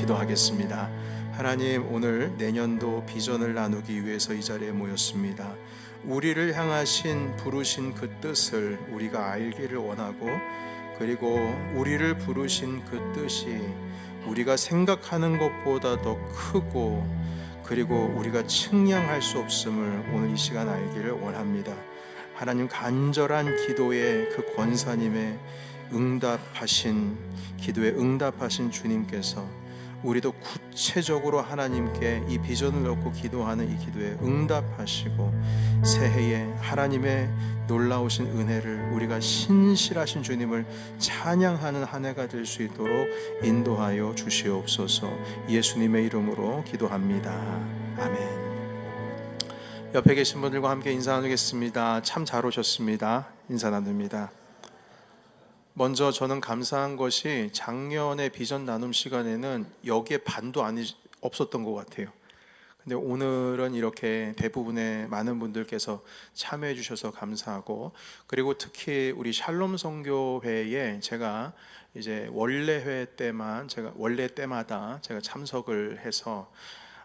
기도하겠습니다. 하나님, 오늘 내년도 비전을 나누기 위해서 이 자리에 모였습니다. 우리를 향하신 부르신 그 뜻을 우리가 알기를 원하고, 그리고 우리를 부르신 그 뜻이 우리가 생각하는 것보다 더 크고, 그리고 우리가 측량할 수 없음을 오늘 이 시간 알기를 원합니다. 하나님, 간절한 기도의 그 권사님의 기도에 응답하신 주님께서 우리도 구체적으로 하나님께 이 비전을 놓고 기도하는 이 기도에 응답하시고, 새해에 하나님의 놀라우신 은혜를, 우리가 신실하신 주님을 찬양하는 한 해가 될 수 있도록 인도하여 주시옵소서. 예수님의 이름으로 기도합니다. 아멘. 옆에 계신 분들과 함께 인사 나누겠습니다. 참 잘 오셨습니다. 인사 나눕니다. 먼저 저는 감사한 것이 작년의 비전 나눔 시간에는 여기에 반도 없었던 것 같아요. 근데 오늘은 이렇게 대부분의 많은 분들께서 참여해 주셔서 감사하고, 그리고 특히 우리 샬롬 선교회에 제가 이제 원래 때마다 제가 참석을 해서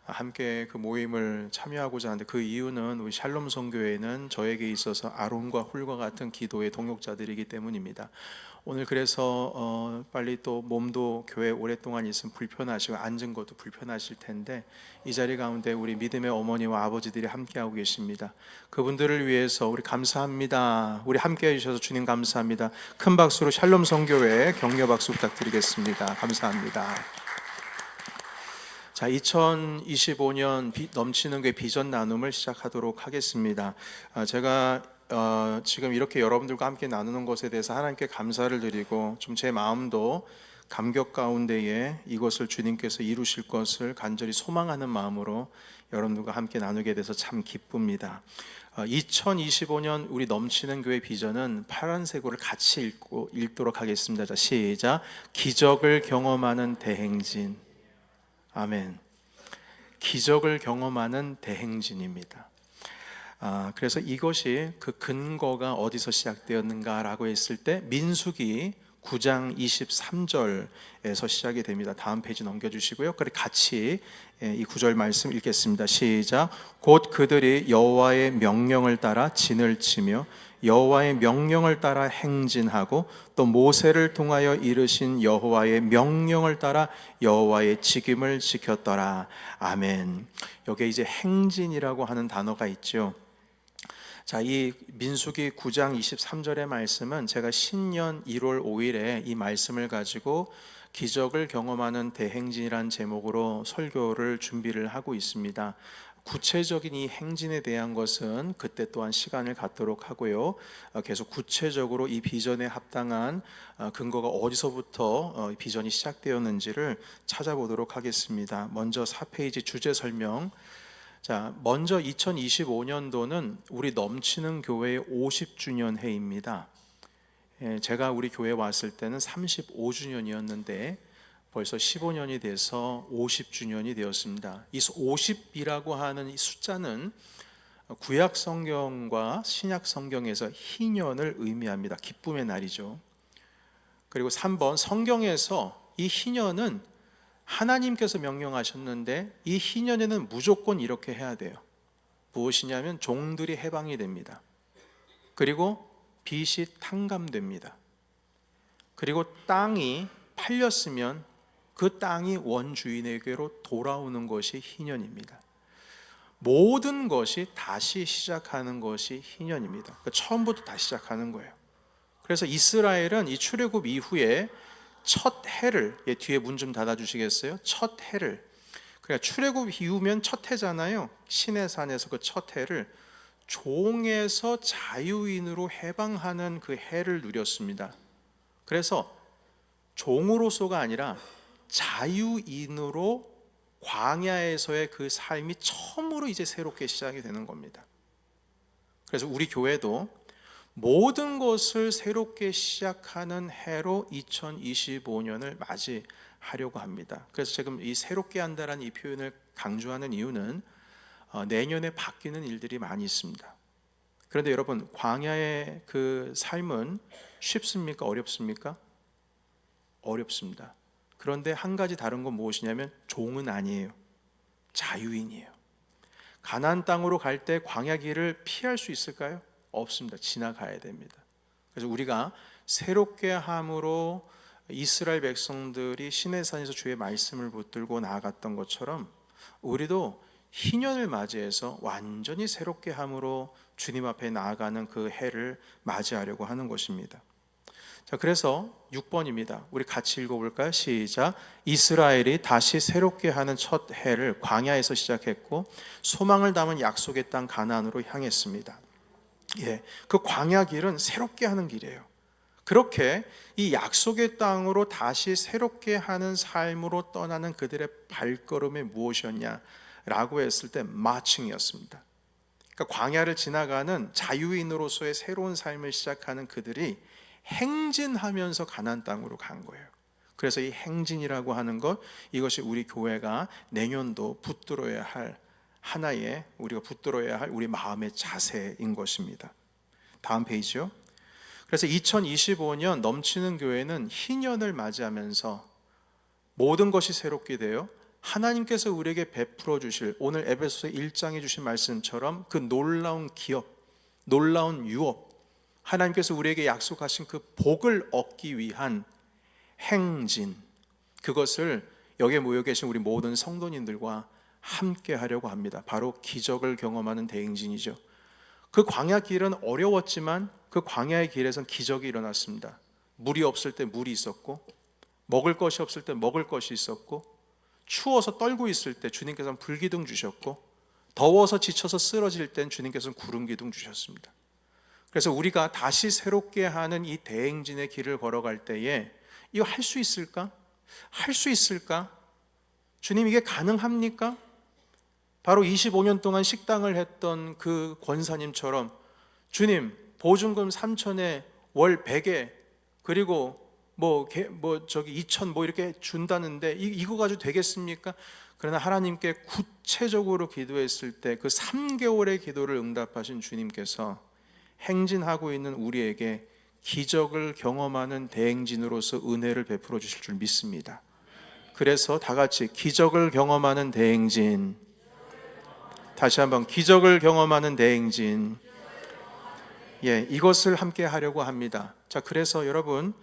함께 그 모임을 참여하고자 하는데, 그 이유는 우리 샬롬 선교회는 저에게 있어서 아론과 훌과 같은 기도의 동역자들이기 때문입니다. 오늘 그래서 빨리 또 몸도 교회 오랫동안 있으면 불편하시고 앉은 것도 불편하실 텐데, 이 자리 가운데 우리 믿음의 어머니와 아버지들이 함께하고 계십니다. 그분들을 위해서 우리 감사합니다. 우리 함께해 주셔서 주님 감사합니다. 큰 박수로 샬롬 선교회 격려 박수 부탁드리겠습니다. 감사합니다. 자, 2025년 넘치는 그 비전 나눔을 시작하도록 하겠습니다. 제가 지금 이렇게 여러분들과 함께 나누는 것에 대해서 하나님께 감사를 드리고, 좀 제 마음도 감격 가운데에 이것을 주님께서 이루실 것을 간절히 소망하는 마음으로 여러분들과 함께 나누게 돼서 참 기쁩니다. 2025년 우리 넘치는 교회 비전은 파란색으로 같이 읽도록 하겠습니다. 자, 시작. 기적을 경험하는 대행진. 아멘. 기적을 경험하는 대행진입니다. 그래서 이것이 그 근거가 어디서 시작되었는가라고 했을 때 민수기 9장 23절에서 시작이 됩니다. 다음 페이지 넘겨주시고요. 그리고 같이 이 9절 말씀 읽겠습니다. 시작. 곧 그들이 여호와의 명령을 따라 진을 치며 여호와의 명령을 따라 행진하고, 또 모세를 통하여 이르신 여호와의 명령을 따라 여호와의 직임을 지켰더라. 아멘. 여기에 이제 행진이라고 하는 단어가 있죠. 자, 이 민수기 9장 23절의 말씀은 제가 신년 1월 5일에 이 말씀을 가지고 기적을 경험하는 대행진이란 제목으로 설교를 준비를 하고 있습니다. 구체적인 이 행진에 대한 것은 그때 또한 시간을 갖도록 하고요, 계속 구체적으로 이 비전에 합당한 근거가 어디서부터 비전이 시작되었는지를 찾아보도록 하겠습니다. 먼저 4페이지 주제 설명. 자, 먼저 2025년도는 우리 넘치는 교회의 50주년 해입니다. 제가 우리 교회에 왔을 때는 35주년이었는데 벌써 15년이 돼서 50주년이 되었습니다. 이 50이라고 하는 이 숫자는 구약 성경과 신약 성경에서 희년을 의미합니다. 기쁨의 날이죠. 그리고 3번, 성경에서 이 희년은 하나님께서 명령하셨는데 이 희년에는 무조건 이렇게 해야 돼요. 무엇이냐면 종들이 해방이 됩니다. 그리고 빚이 탕감됩니다. 그리고 땅이 팔렸으면 그 땅이 원주인에게로 돌아오는 것이 희년입니다. 모든 것이 다시 시작하는 것이 희년입니다. 그러니까 처음부터 다시 시작하는 거예요. 그래서 이스라엘은 이 출애굽 이후에 첫 해를, 뒤에 문 좀 닫아주시겠어요? 첫 해를, 그러니까 출애굽 이후면 첫 해잖아요. 시내산에서 그 첫 해를 종에서 자유인으로 해방하는 그 해를 누렸습니다. 그래서 종으로서가 아니라 자유인으로 광야에서의 그 삶이 처음으로 이제 새롭게 시작이 되는 겁니다. 그래서 우리 교회도 모든 것을 새롭게 시작하는 해로 2025년을 맞이하려고 합니다. 그래서 지금 이 새롭게 한다라는 이 표현을 강조하는 이유는 내년에 바뀌는 일들이 많이 있습니다. 그런데 여러분, 광야의 그 삶은 쉽습니까? 어렵습니까? 어렵습니다. 그런데 한 가지 다른 건 무엇이냐면 종은 아니에요. 자유인이에요. 가나안 땅으로 갈 때 광야 길을 피할 수 있을까요? 없습니다. 지나가야 됩니다. 그래서 우리가 새롭게 함으로 이스라엘 백성들이 시내산에서 주의 말씀을 붙들고 나아갔던 것처럼 우리도 희년을 맞이해서 완전히 새롭게 함으로 주님 앞에 나아가는 그 해를 맞이하려고 하는 것입니다. 자, 그래서 6번입니다. 우리 같이 읽어볼까요? 시작. 이스라엘이 다시 새롭게 하는 첫 해를 광야에서 시작했고 소망을 담은 약속의 땅 가나안으로 향했습니다. 그 광야 길은 새롭게 하는 길이에요. 그렇게 이 약속의 땅으로 다시 새롭게 하는 삶으로 떠나는 그들의 발걸음이 무엇이었냐라고 했을 때 마칭이었습니다. 그러니까 광야를 지나가는 자유인으로서의 새로운 삶을 시작하는 그들이 행진하면서 가나안 땅으로 간 거예요. 그래서 이 행진이라고 하는 것, 이것이 우리 교회가 내년도 붙들어야 할 하나의, 우리가 붙들어야 할 우리 마음의 자세인 것입니다. 다음 페이지요. 그래서 2025년 넘치는 교회는 희년을 맞이하면서 모든 것이 새롭게 되어 하나님께서 우리에게 베풀어 주실, 오늘 에베소서 1장에 주신 말씀처럼 그 놀라운 기업, 놀라운 유업, 하나님께서 우리에게 약속하신 그 복을 얻기 위한 행진, 그것을 여기에 모여 계신 우리 모든 성도님들과 함께 하려고 합니다. 바로 기적을 경험하는 대행진이죠. 그 광야 길은 어려웠지만 그 광야의 길에선 기적이 일어났습니다. 물이 없을 때 물이 있었고, 먹을 것이 없을 때 먹을 것이 있었고, 추워서 떨고 있을 때 주님께서는 불기둥 주셨고, 더워서 지쳐서 쓰러질 땐 주님께서는 구름기둥 주셨습니다. 그래서 우리가 다시 새롭게 하는 이 대행진의 길을 걸어갈 때에 이거 할 수 있을까? 할 수 있을까? 주님, 이게 가능합니까? 바로 25년 동안 식당을 했던 그 권사님처럼 주님, 보증금 3천에 월 100에 그리고 저기 2천 이렇게 준다는데 이거 가지고 되겠습니까? 그러나 하나님께 구체적으로 기도했을 때 그 3개월의 기도를 응답하신 주님께서 행진하고 있는 우리에게 기적을 경험하는 대행진으로서 은혜를 베풀어 주실 줄 믿습니다. 그래서 다 같이 기적을 경험하는 대행진, 다시 한번 기적을 경험하는 대행진, 이것을 함께 하려고 합니다. 자, 그래서 여러분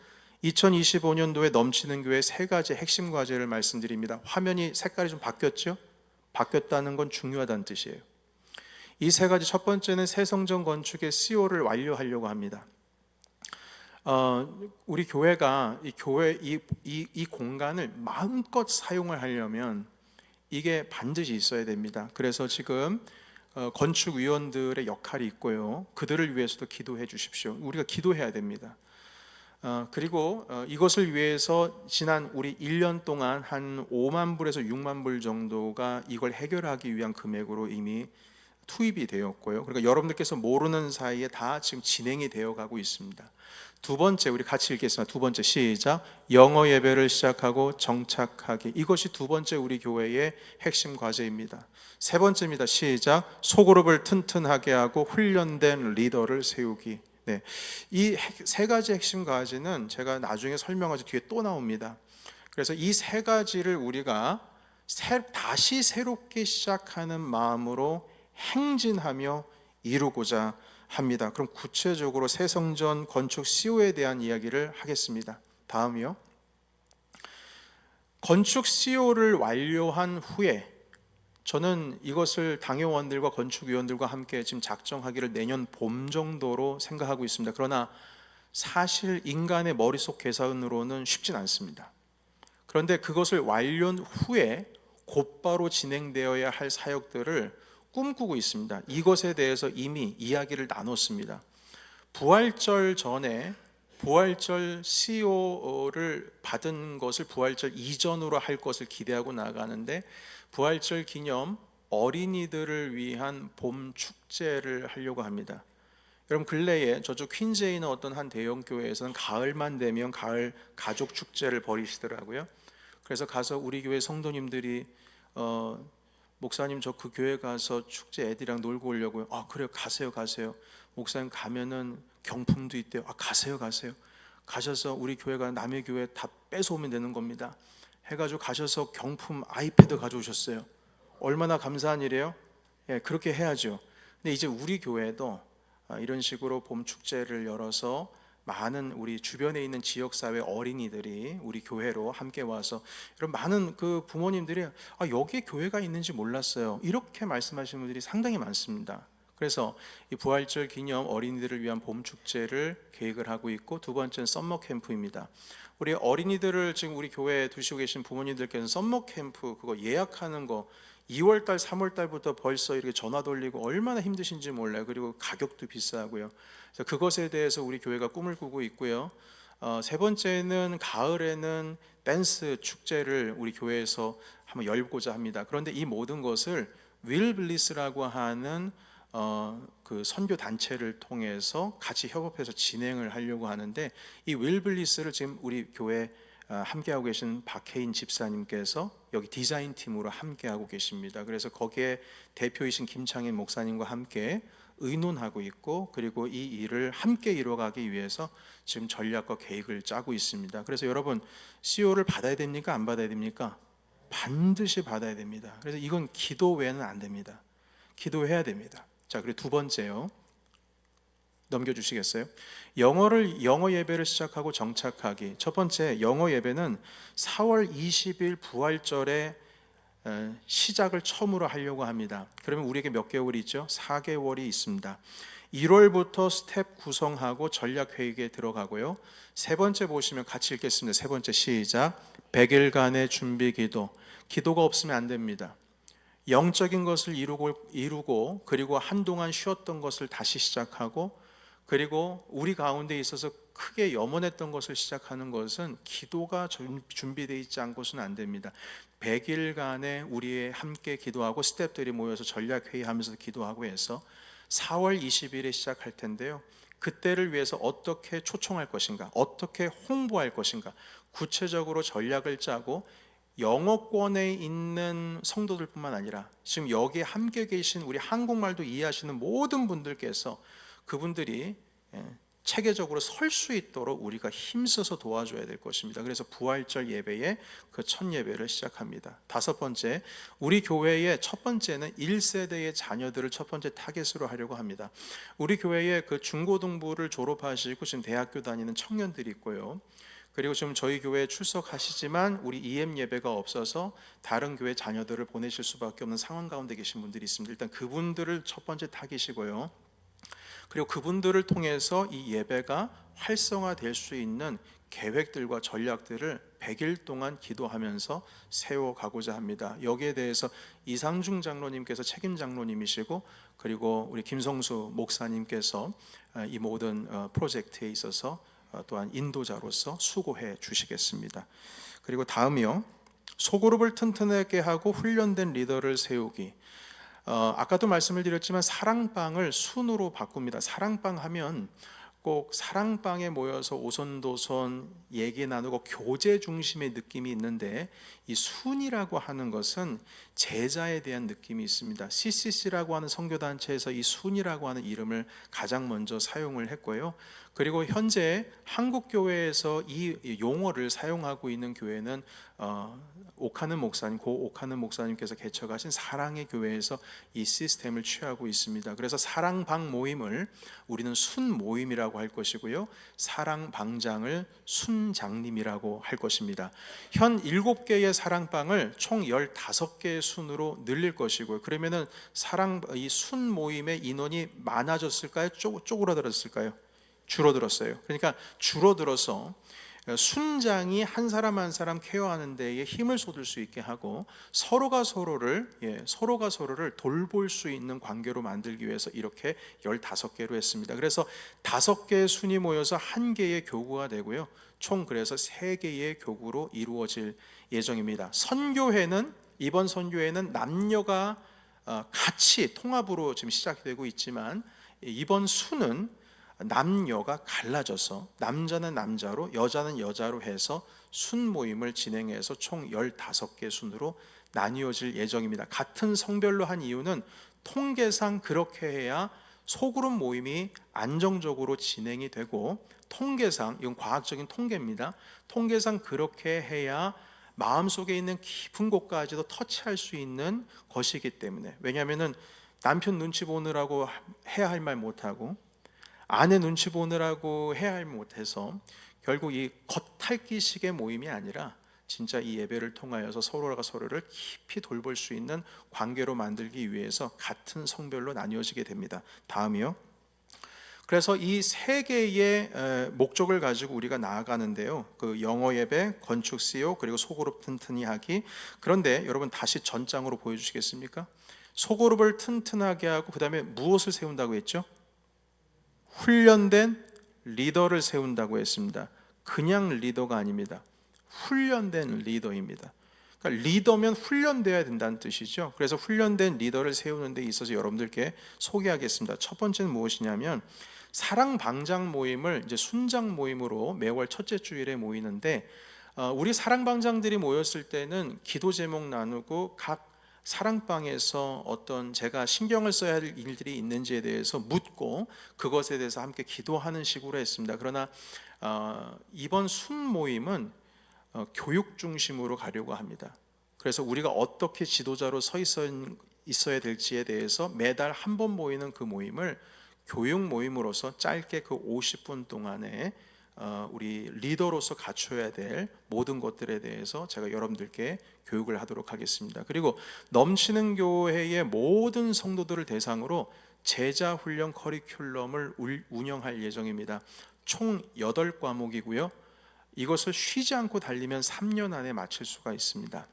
2025년도에 넘치는 교회 세 가지 핵심 과제를 말씀드립니다. 화면이 색깔이 좀 바뀌었죠? 바뀌었다는 건 중요하다는 뜻이에요. 이 세 가지, 첫 번째는 새 성전 건축의 CO를 완료하려고 합니다. 우리 교회가 이 공간을 마음껏 사용을 하려면 이게 반드시 있어야 됩니다. 그래서 지금 건축위원들의 역할이 있고요. 그들을 위해서도 기도해 주십시오. 우리가 기도해야 됩니다. 그리고 이것을 위해서 지난 우리 1년 동안 한 5만 불에서 6만 불 정도가 이걸 해결하기 위한 금액으로 이미 투입이 되었고요. 그러니까 여러분들께서 모르는 사이에 다 지금 진행이 되어 가고 있습니다. 두 번째, 우리 같이 읽겠습니다. 두 번째, 시작. 영어 예배를 시작하고 정착하기. 이것이 두 번째 우리 교회의 핵심 과제입니다. 세 번째입니다. 시작. 소그룹을 튼튼하게 하고 훈련된 리더를 세우기. 이 세 가지 핵심 과제는 제가 나중에 설명하지 뒤에 또 나옵니다. 그래서 이 세 가지를 우리가 다시 새롭게 시작하는 마음으로 행진하며 이루고자 합니다. 그럼 구체적으로 새 성전 건축 CO에 대한 이야기를 하겠습니다. 다음이요. 건축 CO를 완료한 후에 저는 이것을 당회원들과 건축위원들과 함께 지금 작정하기를 내년 봄 정도로 생각하고 있습니다. 그러나 사실 인간의 머릿속 계산으로는 쉽진 않습니다. 그런데 그것을 완료 후에 곧바로 진행되어야 할 사역들을 꿈꾸고 있습니다. 이것에 대해서 이미 이야기를 나눴습니다. 부활절 전에 부활절 CO를 받은 것을 부활절 이전으로 할 것을 기대하고 나가는데, 부활절 기념 어린이들을 위한 봄 축제를 하려고 합니다. 여러분, 근래에 저쪽 퀸즈에 있는 어떤 한 대형 교회에서는 가을만 되면 가을 가족 축제를 벌이시더라고요. 그래서 가서 우리 교회 성도님들이 목사님, 저 그 교회 가서 축제 애들이랑 놀고 오려고요. 아, 그래요, 가세요. 목사님 가면은 경품도 있대요. 아, 가세요. 가셔서 우리 교회가 남의 교회 다 뺏어오면 되는 겁니다. 해가지고 가셔서 경품 아이패드 가져오셨어요. 얼마나 감사한 일이에요? 예, 그렇게 해야죠. 근데 이제 우리 교회도 이런 식으로 봄 축제를 열어서 많은 우리 주변에 있는 지역사회 어린이들이 우리 교회로 함께 와서, 이런 많은 그 부모님들이 여기에 교회가 있는지 몰랐어요, 이렇게 말씀하시는 분들이 상당히 많습니다. 그래서 이 부활절 기념 어린이들을 위한 봄 축제를 계획을 하고 있고, 두 번째는 썸머 캠프입니다. 우리 어린이들을 지금 우리 교회에 두시고 계신 부모님들께서는 썸머 캠프 그거 예약하는 거 2월달, 3월달부터 벌써 이렇게 전화 돌리고 얼마나 힘드신지 몰라요. 그리고 가격도 비싸고요. 그래서 그것에 대해서 우리 교회가 꿈을 꾸고 있고요. 세 번째는 가을에는 댄스 축제를 우리 교회에서 한번 열고자 합니다. 그런데 이 모든 것을 윌블리스라고 하는 그 선교 단체를 통해서 같이 협업해서 진행을 하려고 하는데, 이 윌블리스를 지금 우리 교회 함께하고 계신 박혜인 집사님께서 여기 디자인 팀으로 함께하고 계십니다. 그래서 거기에 대표이신 김창인 목사님과 함께 의논하고 있고, 그리고 이 일을 함께 이루어가기 위해서 지금 전략과 계획을 짜고 있습니다. 그래서 여러분, CO를 받아야 됩니까? 안 받아야 됩니까? 반드시 받아야 됩니다. 그래서 이건 기도 외에는 안 됩니다. 기도해야 됩니다. 자, 그리고 두 번째요, 넘겨주시겠어요? 영어 예배를 시작하고 정착하기. 첫 번째, 영어 예배는 4월 20일 부활절에 시작을 처음으로 하려고 합니다. 그러면 우리에게 몇 개월이 있죠? 4개월이 있습니다. 1월부터 스텝 구성하고 전략 회의에 들어가고요. 세 번째 보시면 같이 읽겠습니다. 세 번째 시작. 100일간의 준비 기도. 기도가 없으면 안 됩니다. 영적인 것을 이루고 그리고 한동안 쉬었던 것을 다시 시작하고, 그리고 우리 가운데 있어서 크게 염원했던 것을 시작하는 것은 기도가 준비되어 있지 않고서는 안 됩니다. 100일간의 우리의 함께 기도하고 스태프들이 모여서 전략회의하면서 기도하고 해서 4월 20일에 시작할 텐데요, 그때를 위해서 어떻게 초청할 것인가, 어떻게 홍보할 것인가, 구체적으로 전략을 짜고, 영어권에 있는 성도들뿐만 아니라 지금 여기에 함께 계신 우리 한국말도 이해하시는 모든 분들께서 그분들이 체계적으로 설 수 있도록 우리가 힘써서 도와줘야 될 것입니다. 그래서 부활절 예배에 그 첫 예배를 시작합니다. 다섯 번째, 우리 교회의 첫 번째는 1세대의 자녀들을 첫 번째 타겟으로 하려고 합니다. 우리 교회에 그 중고등부를 졸업하시고 지금 대학교 다니는 청년들이 있고요, 그리고 지금 저희 교회에 출석하시지만 우리 EM 예배가 없어서 다른 교회 자녀들을 보내실 수밖에 없는 상황 가운데 계신 분들이 있습니다. 일단 그분들을 첫 번째 타깃이고요, 그리고 그분들을 통해서 이 예배가 활성화될 수 있는 계획들과 전략들을 100일 동안 기도하면서 세워가고자 합니다. 여기에 대해서 이상중 장로님께서 책임 장로님이시고, 그리고 우리 김성수 목사님께서 이 모든 프로젝트에 있어서 또한 인도자로서 수고해 주시겠습니다. 그리고 다음이요, 소그룹을 튼튼하게 하고 훈련된 리더를 세우기. 아까도 말씀을 드렸지만 사랑방을 순으로 바꿉니다. 사랑방 하면 꼭 사랑방에 모여서 오손도손 얘기 나누고 교제 중심의 느낌이 있는데, 이 순이라고 하는 것은 제자에 대한 느낌이 있습니다. CCC라고 하는 선교단체에서 이 순이라고 하는 이름을 가장 먼저 사용을 했고요, 그리고 현재 한국교회에서 이 용어를 사용하고 있는 교회는 옥하는 목사님, 고 옥하는 목사님께서 개척하신 사랑의 교회에서 이 시스템을 취하고 있습니다. 그래서 사랑방 모임을 우리는 순 모임이라고 할 것이고요, 사랑방장을 순장님이라고 할 것입니다. 현 7개의 사랑방을 총 15개의 순으로 늘릴 것이고요. 그러면은 이 순 모임의 인원이 많아졌을까요? 쪼그라들었을까요? 줄어들었어요. 그러니까 줄어들어서 순장이 한 사람 한 사람 케어하는 데에 힘을 쏟을 수 있게 하고, 서로가 서로를 돌볼 수 있는 관계로 만들기 위해서 이렇게 15개로 했습니다. 그래서 5개의 순이 모여서 1개의 교구가 되고요, 총 그래서 3개의 교구로 이루어질 예정입니다. 선교회는, 이번 선교회는 남녀가 같이 통합으로 지금 시작이 되고 있지만, 이번 수는 남녀가 갈라져서 남자는 남자로 여자는 여자로 해서 순 모임을 진행해서 총 15개 순으로 나뉘어질 예정입니다. 같은 성별로 한 이유는 통계상 그렇게 해야 소그룹 모임이 안정적으로 진행이 되고, 통계상, 이건 과학적인 통계입니다, 통계상 그렇게 해야 마음속에 있는 깊은 곳까지도 터치할 수 있는 것이기 때문에, 왜냐하면 남편 눈치 보느라고 해야 할 말 못하고 아내 눈치 보느라고 해야 할 못해서 결국 이 겉핥기식의 모임이 아니라 진짜 이 예배를 통하여서 서로가 서로를 깊이 돌볼 수 있는 관계로 만들기 위해서 같은 성별로 나뉘어지게 됩니다. 다음이요. 그래서 이 세 개의 목적을 가지고 우리가 나아가는데요. 그 영어 예배, 건축 CEO, 그리고 소그룹 튼튼히 하기. 그런데 여러분 다시 전장으로 보여주시겠습니까? 소그룹을 튼튼하게 하고 그 다음에 무엇을 세운다고 했죠? 훈련된 리더를 세운다고 했습니다. 그냥 리더가 아닙니다. 훈련된 리더입니다. 그러니까 리더면 훈련되어야 된다는 뜻이죠. 그래서 훈련된 리더를 세우는 데 있어서 여러분들께 소개하겠습니다. 첫 번째는 무엇이냐면 사랑 방장 모임을 이제 순장 모임으로 매월 첫째 주일에 모이는데, 우리 사랑 방장들이 모였을 때는 기도 제목 나누고 각 사랑방에서 어떤 제가 신경을 써야 할 일들이 있는지에 대해서 묻고 그것에 대해서 함께 기도하는 식으로 했습니다. 그러나 이번 순 모임은 교육 중심으로 가려고 합니다. 그래서 우리가 어떻게 지도자로 서 있어야 될지에 대해서 매달 한 번 모이는 그 모임을 교육 모임으로서 짧게 그 50분 동안에 우리 리더로서 갖춰야 될 모든 것들에 대해서 제가 여러분들께 교육을 하도록 하겠습니다. 그리고 넘치는 교회의 모든 성도들을 대상으로 제자 훈련 커리큘럼을 운영할 예정입니다. 총 8과목이고요. 이것을 쉬지 않고 달리면 3년 안에 마칠 수가 있습니다.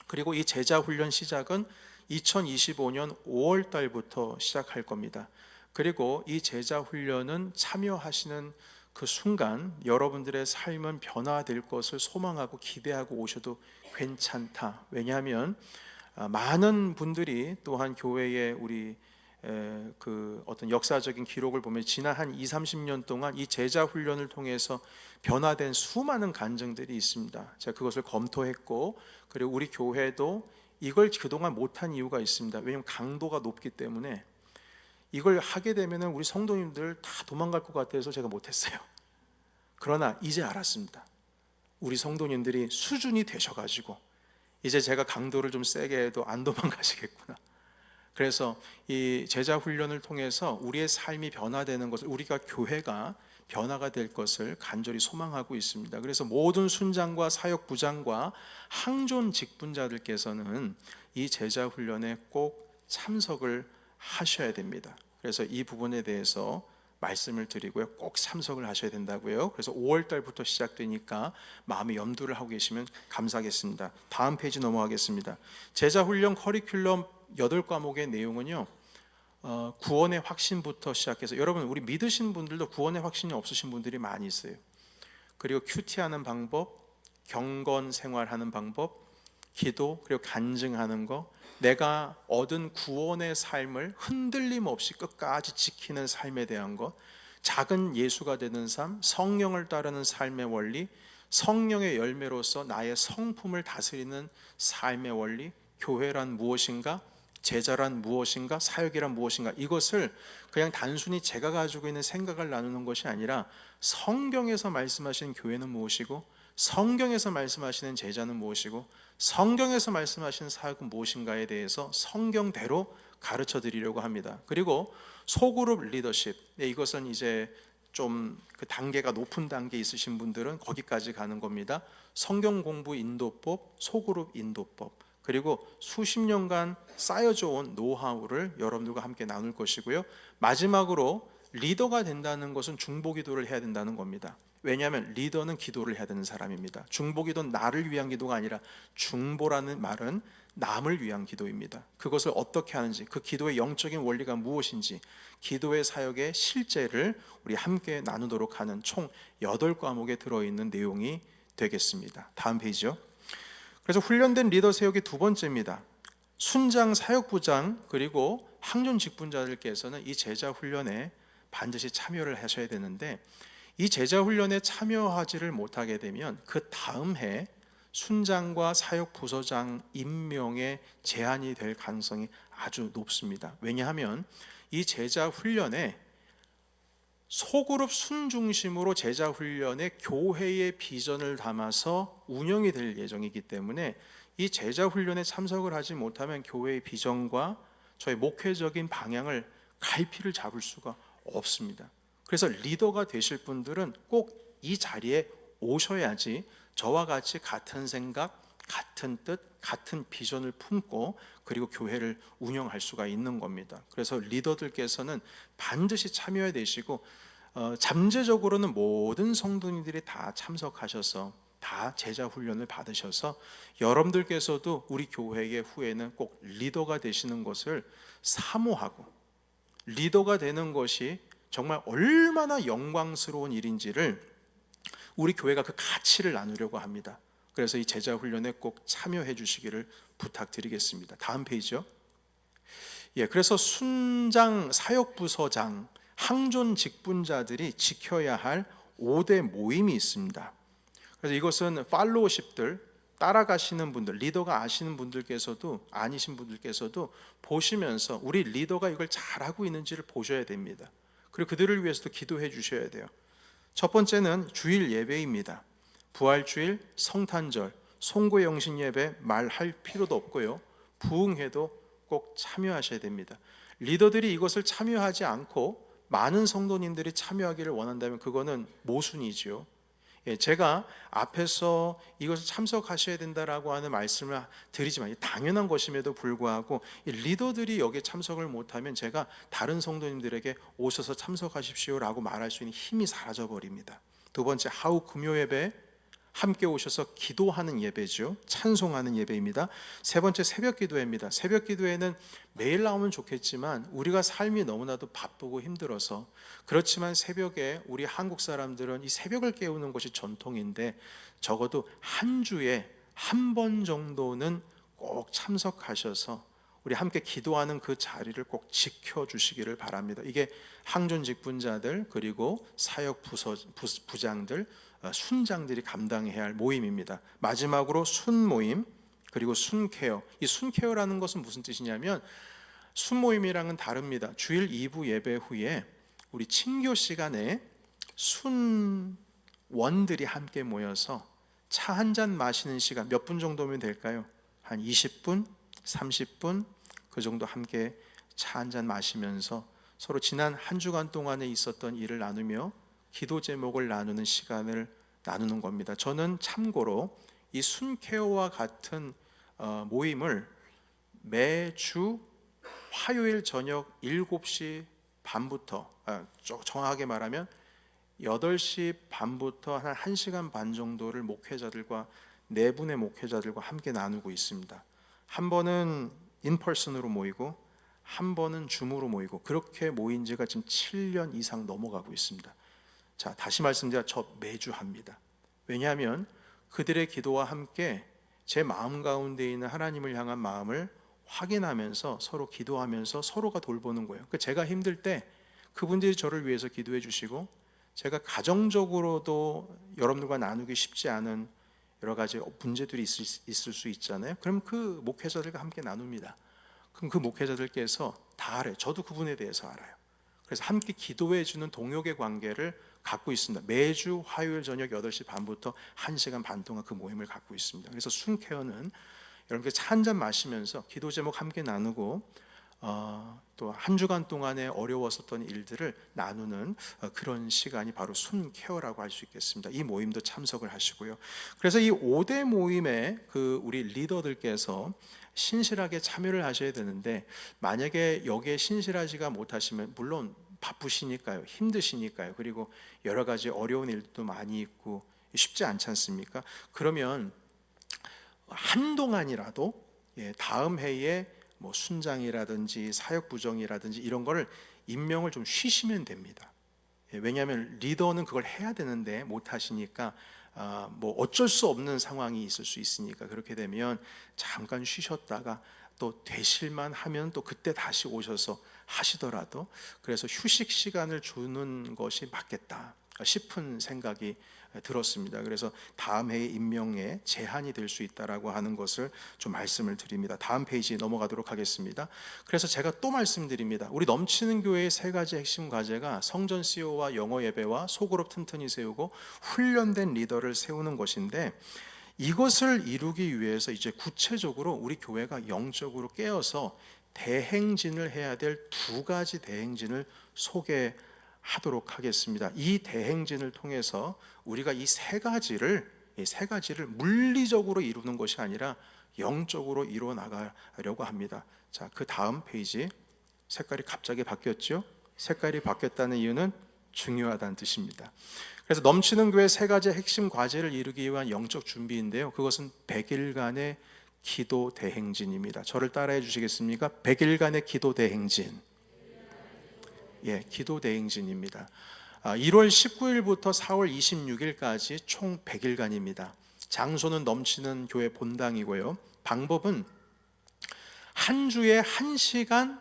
그리고 이 제자 훈련 시작은 2025년 5월 달부터 시작할 겁니다. 그리고 이 제자 훈련은 참여하시는 그 순간 여러분들의 삶은 변화될 것을 소망하고 기대하고 오셔도 괜찮다. 왜냐하면 많은 분들이 또한 교회의 우리 그 어떤 역사적인 기록을 보면 지난 한 20-30년 동안 이 제자 훈련을 통해서 변화된 수많은 간증들이 있습니다. 제가 그것을 검토했고, 그리고 우리 교회도 이걸 그동안 못한 이유가 있습니다. 왜냐하면 강도가 높기 때문에 이걸 하게 되면 우리 성도님들 다 도망갈 것 같아서 제가 못했어요. 그러나 이제 알았습니다. 우리 성도님들이 수준이 되셔가지고 이제 제가 강도를 좀 세게 해도 안 도망가시겠구나. 그래서 이 제자 훈련을 통해서 우리의 삶이 변화되는 것을, 우리가 교회가 변화가 될 것을 간절히 소망하고 있습니다. 그래서 모든 순장과 사역 부장과 항존 직분자들께서는 이 제자 훈련에 꼭 참석을 하셔야 됩니다. 그래서 이 부분에 대해서 말씀을 드리고요, 꼭 참석을 하셔야 된다고요. 그래서 5월 달부터 시작되니까 마음에 염두를 하고 계시면 감사하겠습니다. 다음 페이지 넘어가겠습니다. 제자 훈련 커리큘럼 8과목의 내용은요, 구원의 확신부터 시작해서, 여러분 우리 믿으신 분들도 구원의 확신이 없으신 분들이 많이 있어요. 그리고 큐티하는 방법, 경건 생활하는 방법, 기도, 그리고 간증하는 거, 내가 얻은 구원의 삶을 흔들림 없이 끝까지 지키는 삶에 대한 것, 작은 예수가 되는 삶, 성령을 따르는 삶의 원리, 성령의 열매로서 나의 성품을 다스리는 삶의 원리, 교회란 무엇인가, 제자란 무엇인가, 사역이란 무엇인가, 이것을 그냥 단순히 제가 가지고 있는 생각을 나누는 것이 아니라 성경에서 말씀하시는 교회는 무엇이고, 성경에서 말씀하시는 제자는 무엇이고, 성경에서 말씀하시는 사역은 무엇인가에 대해서 성경대로 가르쳐 드리려고 합니다. 그리고 소그룹 리더십, 이것은 이제 좀 그 단계가 높은 단계에 있으신 분들은 거기까지 가는 겁니다. 성경 공부 인도법, 소그룹 인도법, 그리고 수십 년간 쌓여져 온 노하우를 여러분들과 함께 나눌 것이고요. 마지막으로 리더가 된다는 것은 중보기도를 해야 된다는 겁니다. 왜냐하면 리더는 기도를 해야 되는 사람입니다. 중보기도는 나를 위한 기도가 아니라, 중보라는 말은 남을 위한 기도입니다. 그것을 어떻게 하는지, 그 기도의 영적인 원리가 무엇인지, 기도의 사역의 실제를 우리 함께 나누도록 하는 총 8과목에 들어있는 내용이 되겠습니다. 다음 페이지요. 그래서 훈련된 리더 세우기 두 번째입니다. 순장, 사역부장, 그리고 항존 직분자들께서는 이 제자 훈련에 반드시 참여를 하셔야 되는데, 이 제자 훈련에 참여하지를 못하게 되면 그 다음 해 순장과 사역 부서장 임명에 제한이 될 가능성이 아주 높습니다. 왜냐하면 이 제자 훈련에 소그룹 순 중심으로 제자 훈련에 교회의 비전을 담아서 운영이 될 예정이기 때문에 이 제자 훈련에 참석을 하지 못하면 교회의 비전과 저희 목회적인 방향을 갈피를 잡을 수가 없습니다. 그래서 리더가 되실 분들은 꼭 이 자리에 오셔야지 저와 같이 같은 생각, 같은 뜻, 같은 비전을 품고 그리고 교회를 운영할 수가 있는 겁니다. 그래서 리더들께서는 반드시 참여해야 되시고 잠재적으로는 모든 성도님들이 다 참석하셔서 다 제자 훈련을 받으셔서 여러분들께서도 우리 교회의 후에는 꼭 리더가 되시는 것을 사모하고, 리더가 되는 것이 정말 얼마나 영광스러운 일인지를 우리 교회가 그 가치를 나누려고 합니다. 그래서 이 제자 훈련에 꼭 참여해 주시기를 부탁드리겠습니다. 다음 페이지요. 그래서 순장, 사역부서장, 항존 직분자들이 지켜야 할 5대 모임이 있습니다. 그래서 이것은 팔로우십들, 따라가시는 분들, 리더가 아시는 분들께서도 아니신 분들께서도 보시면서 우리 리더가 이걸 잘하고 있는지를 보셔야 됩니다. 그리고 그들을 위해서도 기도해 주셔야 돼요. 첫 번째는 주일 예배입니다. 부활주일, 성탄절, 송구영신 예배 말할 필요도 없고요. 부흥회도 꼭 참여하셔야 됩니다. 리더들이 이것을 참여하지 않고 많은 성도님들이 참여하기를 원한다면 그거는 모순이지요. 제가 앞에서 이것을 참석하셔야 된다라고 하는 말씀을 드리지만 당연한 것임에도 불구하고 리더들이 여기에 참석을 못하면 제가 다른 성도님들에게 오셔서 참석하십시오라고 말할 수 있는 힘이 사라져 버립니다. 두 번째, 하루 금요 예배 함께 오셔서 기도하는 예배죠. 찬송하는 예배입니다. 세 번째, 새벽 기도회입니다. 새벽 기도회는 매일 나오면 좋겠지만 우리가 삶이 너무나도 바쁘고 힘들어서, 그렇지만 새벽에 우리 한국 사람들은 이 새벽을 깨우는 것이 전통인데 적어도 한 주에 한 번 정도는 꼭 참석하셔서 우리 함께 기도하는 그 자리를 꼭 지켜주시기를 바랍니다. 이게 항존 직분자들 그리고 사역 부장들, 순장들이 감당해야 할 모임입니다. 마지막으로 순모임, 그리고 순케어. 이 순케어라는 것은 무슨 뜻이냐면 순모임이랑은 다릅니다. 주일 2부 예배 후에 우리 친교 시간에 순원들이 함께 모여서 차 한 잔 마시는 시간, 몇 분 정도면 될까요? 한 20분, 30분 그 정도 함께 차 한 잔 마시면서 서로 지난 한 주간 동안에 있었던 일을 나누며 기도 제목을 나누는 시간을 나누는 겁니다. 저는 참고로 이 순케어와 같은 모임을 매주 화요일 저녁 7시 반부터, 정확하게 말하면 8시 반부터 한 1시간 반 정도를 목회자들과, 네 분의 목회자들과 함께 나누고 있습니다. 한 번은 인퍼슨으로 모이고 한 번은 줌으로 모이고, 그렇게 모인 지가 지금 7년 이상 넘어가고 있습니다. 자, 다시 말씀드려, 저 매주 합니다. 왜냐하면 그들의 기도와 함께 제 마음 가운데 있는 하나님을 향한 마음을 확인하면서 서로 기도하면서 서로가 돌보는 거예요. 제가 힘들 때 그분들이 저를 위해서 기도해 주시고, 제가 가정적으로도 여러분들과 나누기 쉽지 않은 여러 가지 문제들이 있을 수 있잖아요. 그럼 그 목회자들과 함께 나눕니다. 그럼 그 목회자들께서 다 알아요. 저도 그분에 대해서 알아요. 그래서 함께 기도해 주는 동역의 관계를 갖고 있습니다. 매주 화요일 저녁 8시 반부터 1시간 반 동안 그 모임을 갖고 있습니다. 그래서 순케어는 여러분께 차 한 잔 마시면서 기도 제목 함께 나누고 또 한 주간 동안에 어려웠었던 일들을 나누는 그런 시간이 바로 순케어라고 할 수 있겠습니다. 이 모임도 참석을 하시고요. 그래서 이 5대 모임에 우리 리더들께서 신실하게 참여를 하셔야 되는데, 만약에 여기에 신실하지가 못하시면, 물론 바쁘시니까요, 힘드시니까요, 그리고 여러 가지 어려운 일도 많이 있고 쉽지 않지 않습니까? 그러면 한동안이라도 다음 해에 뭐 순장이라든지 사역부정이라든지 이런 거를 임명을 좀 쉬시면 됩니다. 왜냐하면 리더는 그걸 해야 되는데 못 하시니까 뭐 어쩔 수 없는 상황이 있을 수 있으니까, 그렇게 되면 잠깐 쉬셨다가 또 되실만 하면 또 그때 다시 오셔서 하시더라도, 그래서 휴식 시간을 주는 것이 맞겠다 싶은 생각이 들었습니다. 그래서 다음 해에 임명에 제한이 될 수 있다라고 하는 것을 좀 말씀을 드립니다. 다음 페이지 넘어가도록 하겠습니다. 그래서 제가 또 말씀드립니다. 우리 넘치는 교회의 세 가지 핵심 과제가 성전 CO와 영어 예배와 소그룹 튼튼히 세우고 훈련된 리더를 세우는 것인데, 이것을 이루기 위해서 이제 구체적으로 우리 교회가 영적으로 깨어서 대행진을 해야 될 두 가지 대행진을 소개하도록 하겠습니다. 이 대행진을 통해서 우리가 이 세 가지를 물리적으로 이루는 것이 아니라 영적으로 이루어 나가려고 합니다. 자, 그 다음 페이지. 색깔이 갑자기 바뀌었죠? 색깔이 바뀌었다는 이유는 중요하다는 뜻입니다. 그래서 넘치는 교회 세 가지 핵심 과제를 이루기 위한 영적 준비인데요, 그것은 100일간의 기도 대행진입니다. 저를 따라해 주시겠습니까? 100일간의 기도 대행진. 예, 기도 대행진입니다. 1월 19일부터 4월 26일까지 총 100일간입니다. 장소는 넘치는 교회 본당이고요. 방법은 한 주에 1시간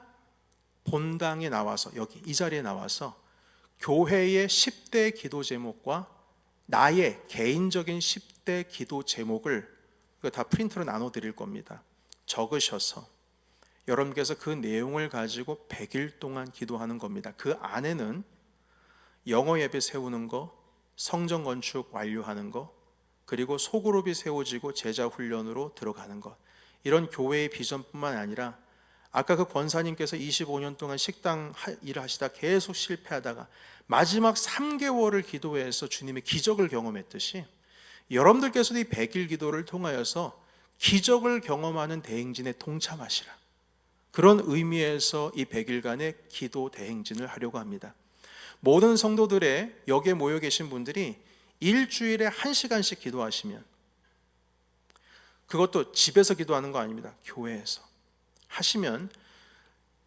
본당에 나와서, 여기 이 자리에 나와서 교회의 10대 기도 제목과 나의 개인적인 10대 기도 제목을 다 프린트로 나눠 드릴 겁니다. 적으셔서 여러분께서 그 내용을 가지고 100일 동안 기도하는 겁니다. 그 안에는 영어 예배 세우는 거, 성전 건축 완료하는 거, 그리고 소그룹이 세워지고 제자 훈련으로 들어가는 것, 이런 교회의 비전뿐만 아니라 아까 그 권사님께서 25년 동안 식당 일을 하시다 계속 실패하다가 마지막 3개월을 기도해서 주님의 기적을 경험했듯이, 여러분들께서도 이 100일 기도를 통하여서 기적을 경험하는 대행진에 동참하시라, 그런 의미에서 이 100일간의 기도 대행진을 하려고 합니다. 모든 성도들의 여기에 모여 계신 분들이 일주일에 1시간씩 기도하시면, 그것도 집에서 기도하는 거 아닙니다. 교회에서 하시면,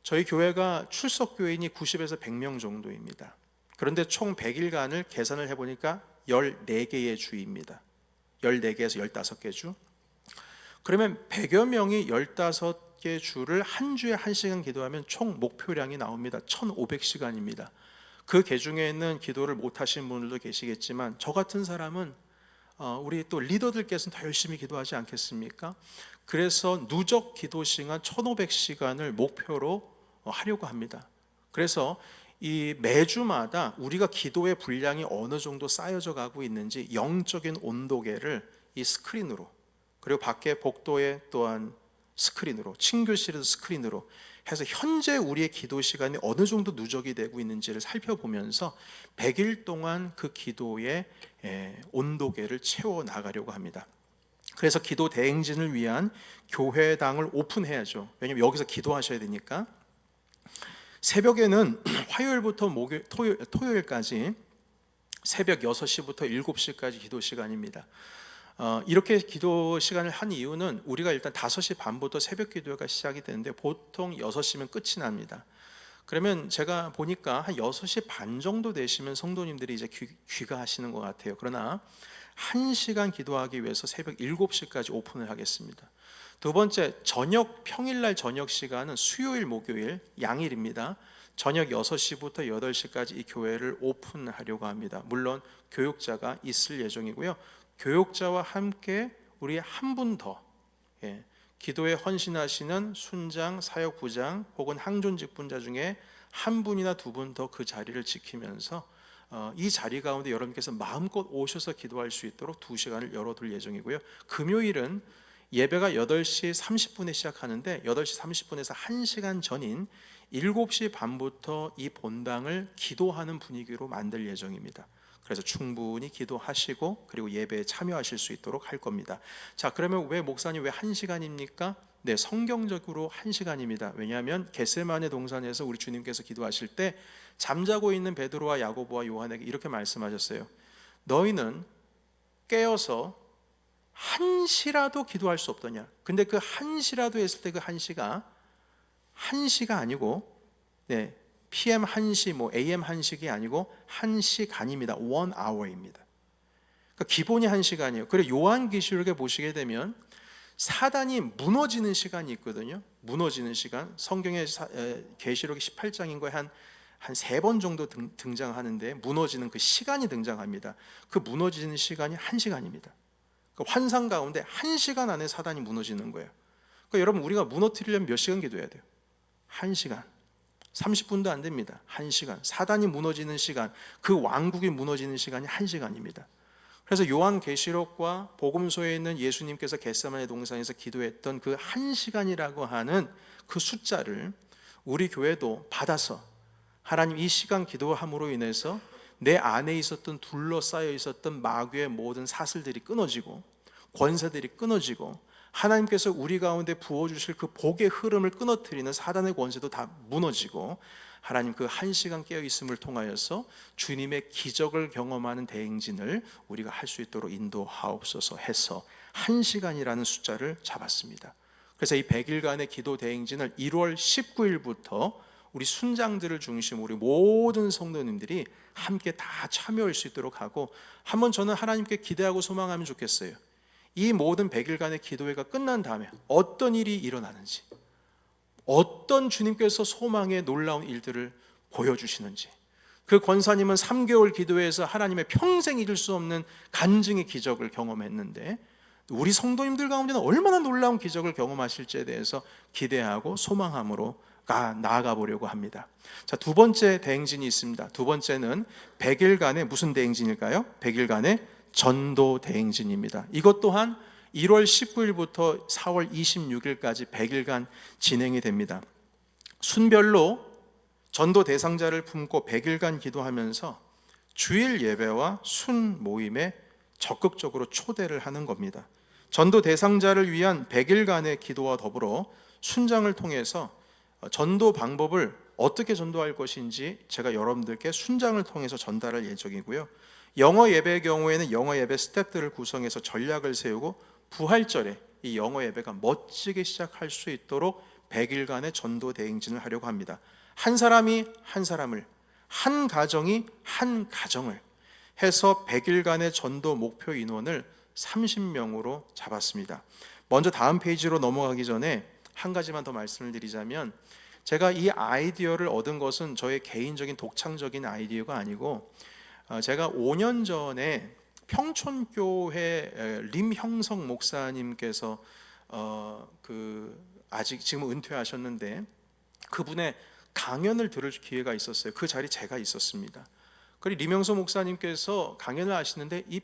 저희 교회가 출석 교인이 90에서 100명 정도입니다. 그런데 총 100일간을 계산을 해보니까 14개의 주입니다. 14개에서 15개 주. 그러면 100여 명이 15개 주를 한 주에 1시간 기도하면 총 목표량이 나옵니다. 1500시간입니다. 그 계중에는 기도를 못하신 분들도 계시겠지만, 저 같은 사람은 우리 또 리더들께서는 더 열심히 기도하지 않겠습니까? 그래서 누적 기도 시간 1500시간을 목표로 하려고 합니다. 그래서 이 매주마다 우리가 기도의 분량이 어느 정도 쌓여져 가고 있는지 영적인 온도계를 이 스크린으로, 그리고 밖에 복도에 또한 스크린으로, 친교실에도 스크린으로 해서 현재 우리의 기도 시간이 어느 정도 누적이 되고 있는지를 살펴보면서 100일 동안 그 기도의 온도계를 채워 나가려고 합니다. 그래서 기도 대행진을 위한 교회당을 오픈해야죠. 왜냐하면 여기서 기도하셔야 되니까. 새벽에는 화요일부터 토요일까지 새벽 6시부터 7시까지 기도 시간입니다. 이렇게 기도 시간을 한 이유는 우리가 일단 5시 반부터 새벽 기도가 시작이 되는데 보통 6시면 끝이 납니다. 그러면 제가 보니까 한 6시 반 정도 되시면 성도님들이 이제 귀가하시는 것 같아요. 그러나 1시간 기도하기 위해서 새벽 7시까지 오픈을 하겠습니다. 두 번째, 평일날 저녁 시간은 수요일, 목요일, 양일입니다. 저녁 6시부터 8시까지 이 교회를 오픈하려고 합니다. 물론 교육자가 있을 예정이고요. 교육자와 함께 우리 한 분 더, 기도에 헌신하시는 순장, 사역부장 혹은 항존 직분자 중에 한 분이나 두 분 더 그 자리를 지키면서 이 자리 가운데 여러분께서 마음껏 오셔서 기도할 수 있도록 2시간을 열어둘 예정이고요. 금요일은 예배가 8시 30분에 시작하는데 8시 30분에서 1시간 전인 7시 반부터 이 본당을 기도하는 분위기로 만들 예정입니다. 그래서 충분히 기도하시고 그리고 예배에 참여하실 수 있도록 할 겁니다. 자, 그러면 왜 목사님 왜 1시간입니까? 네, 성경적으로 1시간입니다. 왜냐하면 겟세마네 동산에서 우리 주님께서 기도하실 때 잠자고 있는 베드로와 야고보와 요한에게 이렇게 말씀하셨어요. 너희는 깨어서 1시라도 기도할 수 없더냐? 근데 그 1시라도 했을 때 그 1시가 1시가 아니고 PM 1시, AM 1시가 아니고 1시간입니다. 1 hour입니다. 그러니까 기본이 1시간이에요. 그리고 요한계시록에 보시게 되면 사단이 무너지는 시간이 있거든요. 무너지는 시간. 성경의 계시록이 18장인 거에 한 한 3번 정도 등장하는데 무너지는 그 시간이 등장합니다. 그 무너지는 시간이 1시간입니다. 그 환상 가운데 1시간 안에 사단이 무너지는 거예요. 그러니까 여러분, 우리가 무너뜨리려면 몇 시간 기도해야 돼요? 1시간. 30분도 안 됩니다. 1시간. 사단이 무너지는 시간, 그 왕국이 무너지는 시간이 1시간입니다. 그래서 요한계시록과 복음서에 있는 예수님께서 겟세마네 동산에서 기도했던 그 1시간이라고 하는 그 숫자를 우리 교회도 받아서, 하나님 이 시간 기도함으로 인해서 내 안에 있었던, 둘러싸여 있었던 마귀의 모든 사슬들이 끊어지고 권세들이 끊어지고 하나님께서 우리 가운데 부어주실 그 복의 흐름을 끊어뜨리는 사단의 권세도 다 무너지고, 하나님 그 1시간 깨어있음을 통하여서 주님의 기적을 경험하는 대행진을 우리가 할 수 있도록 인도하옵소서 해서 1시간이라는 숫자를 잡았습니다. 그래서 이 100일간의 기도 대행진을 1월 19일부터 우리 순장들을 중심으로 우리 모든 성도님들이 함께 다 참여할 수 있도록 하고, 한번 저는 하나님께 기대하고 소망하면 좋겠어요. 이 모든 100일간의 기도회가 끝난 다음에 어떤 일이 일어나는지, 어떤 주님께서 소망의 놀라운 일들을 보여주시는지, 그 권사님은 3개월 기도회에서 하나님의 평생 잊을 수 없는 간증의 기적을 경험했는데, 우리 성도님들 가운데는 얼마나 놀라운 기적을 경험하실지에 대해서 기대하고 소망함으로 나아가 보려고 합니다. 자, 두 번째 대행진이 있습니다. 두 번째는 100일간의 무슨 대행진일까요? 100일간의 전도 대행진입니다. 이것 또한 1월 19일부터 4월 26일까지 100일간 진행이 됩니다. 순별로 전도 대상자를 품고 100일간 기도하면서 주일 예배와 순 모임에 적극적으로 초대를 하는 겁니다. 전도 대상자를 위한 100일간의 기도와 더불어 순장을 통해서 전도 방법을 어떻게 전도할 것인지 제가 여러분들께 순장을 통해서 전달할 예정이고요. 영어 예배의 경우에는 영어 예배 스태프들을 구성해서 전략을 세우고 부활절에 이 영어 예배가 멋지게 시작할 수 있도록 100일간의 전도 대행진을 하려고 합니다. 한 사람이 한 사람을, 한 가정이 한 가정을 해서 100일간의 전도 목표 인원을 30명으로 잡았습니다. 먼저 다음 페이지로 넘어가기 전에 한 가지만 더 말씀을 드리자면, 제가 이 아이디어를 얻은 것은 저의 개인적인 독창적인 아이디어가 아니고, 제가 5년 전에 평촌교회 림형성 목사님께서 아직 지금 은퇴하셨는데 그분의 강연을 들을 기회가 있었어요. 그 자리 제가 있었습니다. 그리고 림형성 목사님께서 강연을 하시는데 이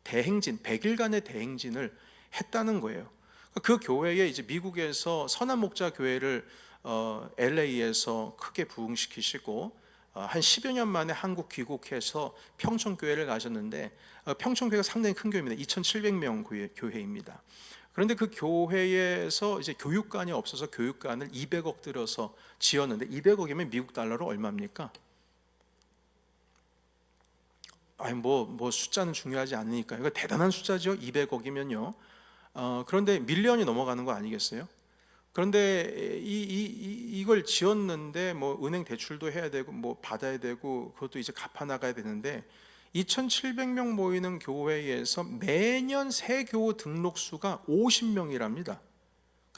대행진, 100일간의 대행진을 했다는 거예요. 그 교회에 이제 미국에서 선한 목자 교회를 LA에서 크게 부흥시키시고 한 10여 년 만에 한국 귀국해서 평촌교회를 가셨는데, 평촌교회가 상당히 큰 교회입니다. 2,700명 교회입니다. 그런데 그 교회에서 이제 교육관이 없어서 교육관을 200억 들여서 지었는데, 200억이면 미국 달러로 얼마입니까? 아니 뭐 숫자는 중요하지 않으니까요. 이거 대단한 숫자죠. 200억이면요. 그런데 밀리언이 넘어가는 거 아니겠어요? 그런데 이걸 지었는데 뭐 은행 대출도 해야 되고 뭐 받아야 되고 그것도 이제 갚아 나가야 되는데, 2,700명 모이는 교회에서 매년 새 교우 등록 수가 50명이랍니다.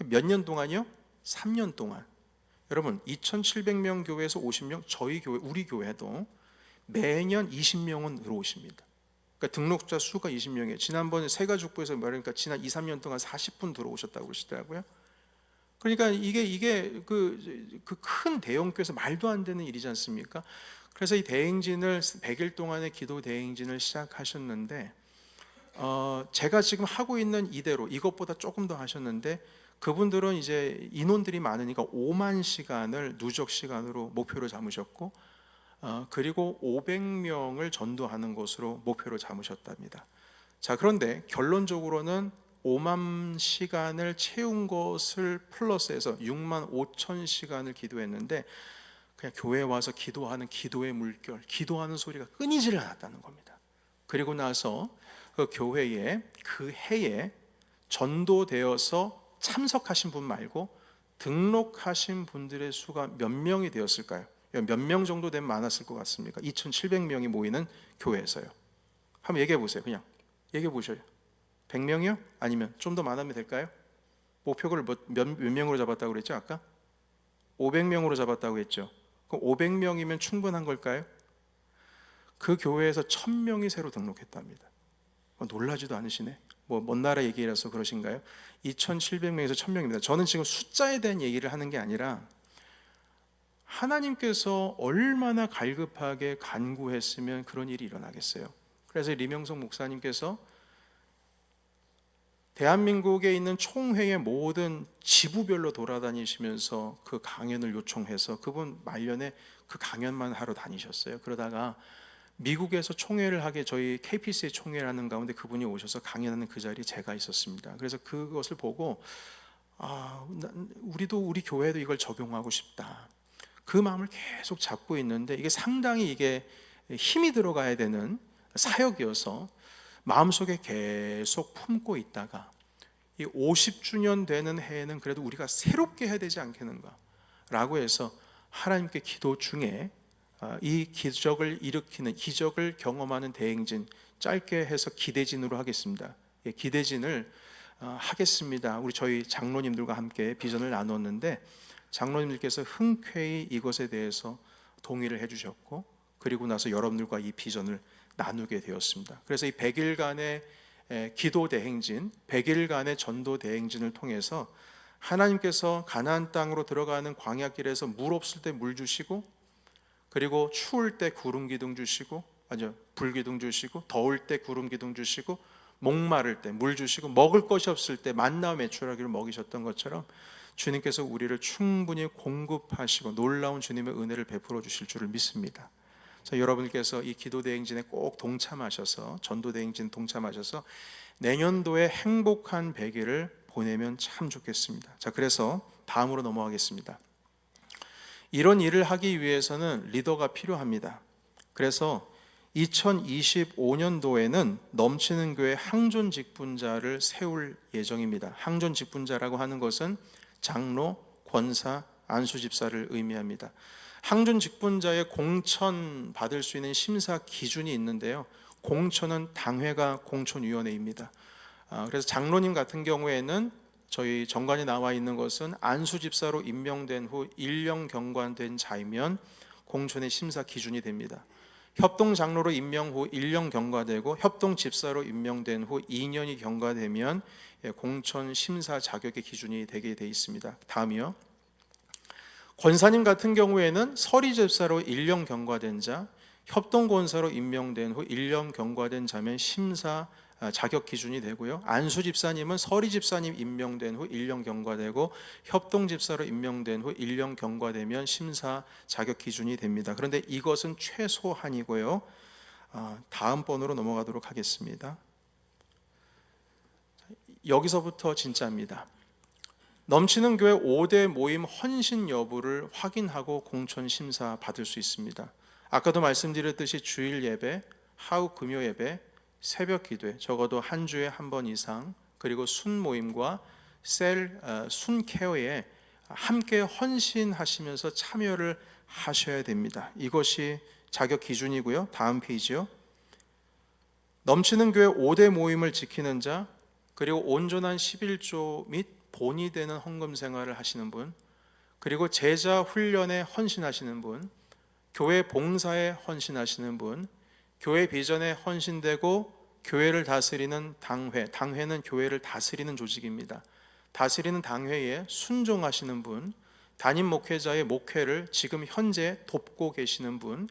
몇 년 동안이요? 3년 동안. 여러분, 2,700명 교회에서 50명, 저희 교회, 우리 교회도 매년 20명은 들어오십니다. 그러니까 등록자 수가 20명이에요. 지난번에 새가족부에서 말하니까 지난 2, 3년 동안 40분 들어오셨다고 그러시더라고요. 그러니까 이게 그 큰 대형교회에서 말도 안 되는 일이지 않습니까? 그래서 이 대행진을 100일 동안의 기도 대행진을 시작하셨는데, 제가 지금 하고 있는 이대로 이것보다 조금 더 하셨는데, 그분들은 이제 인원들이 많으니까 5만 시간을 누적 시간으로 목표로 잡으셨고, 그리고 500명을 전도하는 것으로 목표로 잡으셨답니다. 자, 그런데 결론적으로는 5만 시간을 채운 것을 플러스해서 6만 5천 시간을 기도했는데, 그냥 교회에 와서 기도하는 기도의 물결, 기도하는 소리가 끊이질 않았다는 겁니다. 그리고 나서 그 교회에 그 해에 전도되어서 참석하신 분 말고 등록하신 분들의 수가 몇 명이 되었을까요? 몇 명 정도 되면 많았을 것 같습니까? 2,700명이 모이는 교회에서요. 한번 얘기해 보세요. 그냥 얘기해 보셔요. 100명이요? 아니면 좀 더 많으면 될까요? 목표를 몇 명으로 잡았다고 그랬죠? 아까 500명으로 잡았다고 했죠. 그럼 500명이면 충분한 걸까요? 그 교회에서 1000명이 새로 등록했답니다. 놀라지도 않으시네. 먼 나라 얘기라서 그러신가요? 2700명에서 1000명입니다. 저는 지금 숫자에 대한 얘기를 하는 게 아니라 하나님께서 얼마나 갈급하게 간구했으면 그런 일이 일어나겠어요. 그래서 리명성 목사님께서 대한민국에 있는 총회의 모든 지부별로 돌아다니시면서 그 강연을 요청해서 그분 말년에 그 강연만 하러 다니셨어요. 그러다가 미국에서 총회를 하게 저희 KPC의 총회를 하는 가운데 그분이 오셔서 강연하는 그 자리에 제가 있었습니다. 그래서 그것을 보고 우리도 우리 교회도 이걸 적용하고 싶다. 그 마음을 계속 잡고 있는데 이게 상당히 힘이 들어가야 되는 사역이어서 마음속에 계속 품고 있다가 이 50주년 되는 해에는 그래도 우리가 새롭게 해야 되지 않겠는가 라고 해서 하나님께 기도 중에 이 기적을 일으키는, 기적을 경험하는 대행진, 짧게 해서 기대진으로 하겠습니다. 기대진을 하겠습니다. 저희 장로님들과 함께 비전을 나눴는데 장로님들께서 흔쾌히 이것에 대해서 동의를 해주셨고, 그리고 나서 여러분들과 이 비전을 나누게 되었습니다. 그래서 이 100일간의 기도 대행진, 100일간의 전도 대행진을 통해서 하나님께서 가나안 땅으로 들어가는 광야길에서 물 없을 때 물 주시고, 그리고 추울 때 구름 기둥 주시고, 불 기둥 주시고, 더울 때 구름 기둥 주시고, 목마를 때 물 주시고, 먹을 것이 없을 때 만나와 메추라기를 먹이셨던 것처럼 주님께서 우리를 충분히 공급하시고 놀라운 주님의 은혜를 베풀어 주실 줄을 믿습니다. 여러분께서 이 기도 대행진에 꼭 동참하셔서, 전도 대행진 동참하셔서 내년도에 행복한 100일을 보내면 참 좋겠습니다. 그래서 다음으로 넘어가겠습니다. 이런 일을 하기 위해서는 리더가 필요합니다. 그래서 2025년도에는 넘치는 교회 항존 직분자를 세울 예정입니다. 항존 직분자라고 하는 것은 장로, 권사, 안수 집사를 의미합니다. 항존 직분자의 공천 받을 수 있는 심사 기준이 있는데요, 공천은 당회가 공천위원회입니다. 그래서 장로님 같은 경우에는 저희 정관에 나와 있는 것은 안수 집사로 임명된 후 1년 경과된 자이면 공천의 심사 기준이 됩니다. 협동 장로로 임명 후 1년 경과되고 협동 집사로 임명된 후 2년이 경과되면 공천 심사 자격의 기준이 되게 돼 있습니다. 다음이요. 권사님 같은 경우에는 서리 집사로 1년 경과된 자, 협동 권사로 임명된 후 1년 경과된 자면 심사 자격 기준이 되고요. 안수 집사님은 서리 집사님 임명된 후 1년 경과되고 협동 집사로 임명된 후 1년 경과되면 심사 자격 기준이 됩니다. 그런데 이것은 최소한이고요. 다음 번으로 넘어가도록 하겠습니다. 여기서부터 진짜입니다. 넘치는 교회 5대 모임 헌신 여부를 확인하고 공천 심사 받을 수 있습니다. 아까도 말씀드렸듯이 주일 예배, 하루 금요 예배, 새벽 기도회 적어도 한 주에 한 번 이상, 그리고 순 모임과 순 케어에 함께 헌신하시면서 참여를 하셔야 됩니다. 이것이 자격 기준이고요. 다음 페이지요. 넘치는 교회 5대 모임을 지키는 자, 그리고 온전한 11조 및 본이 되는 헌금 생활을 하시는 분, 그리고 제자 훈련에 헌신하시는 분, 교회 봉사에 헌신하시는 분, 교회 비전에 헌신되고 교회를 다스리는 당회, 당회는 교회를 다스리는 조직입니다. 다스리는 당회에 순종하시는 분, 담임 목회자의 목회를 지금 현재 돕고 계시는 분,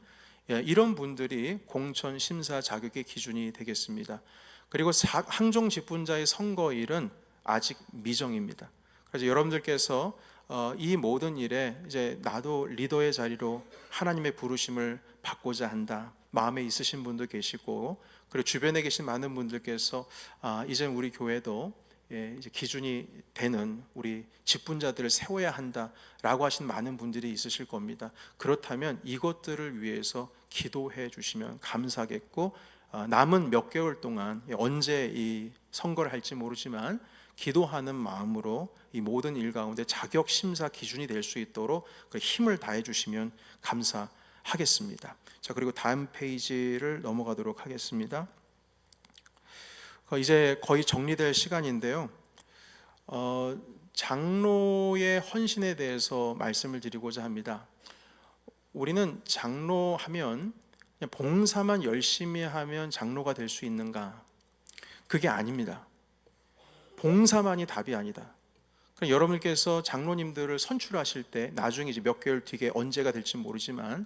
이런 분들이 공천 심사 자격의 기준이 되겠습니다. 그리고 항종 직분자의 선거일은 아직 미정입니다. 그래서 여러분들께서 이 모든 일에 이제 나도 리더의 자리로 하나님의 부르심을 받고자 한다, 마음에 있으신 분도 계시고, 그리고 주변에 계신 많은 분들께서 이제 우리 교회도 이제 기준이 되는 우리 직분자들을 세워야 한다라고 하신 많은 분들이 있으실 겁니다. 그렇다면 이것들을 위해서 기도해 주시면 감사하겠고, 남은 몇 개월 동안 언제 이 선거를 할지 모르지만 기도하는 마음으로 이 모든 일 가운데 자격 심사 기준이 될 수 있도록 힘을 다해 주시면 감사하겠습니다. 자, 그리고 다음 페이지를 넘어가도록 하겠습니다. 이제 거의 정리될 시간인데요. 장로의 헌신에 대해서 말씀을 드리고자 합니다. 우리는 장로하면 그냥 봉사만 열심히 하면 장로가 될 수 있는가? 그게 아닙니다. 봉사만이 답이 아니다. 그러니까 여러분께서 장로님들을 선출하실 때 나중에 이제 몇 개월 뒤에 언제가 될지 모르지만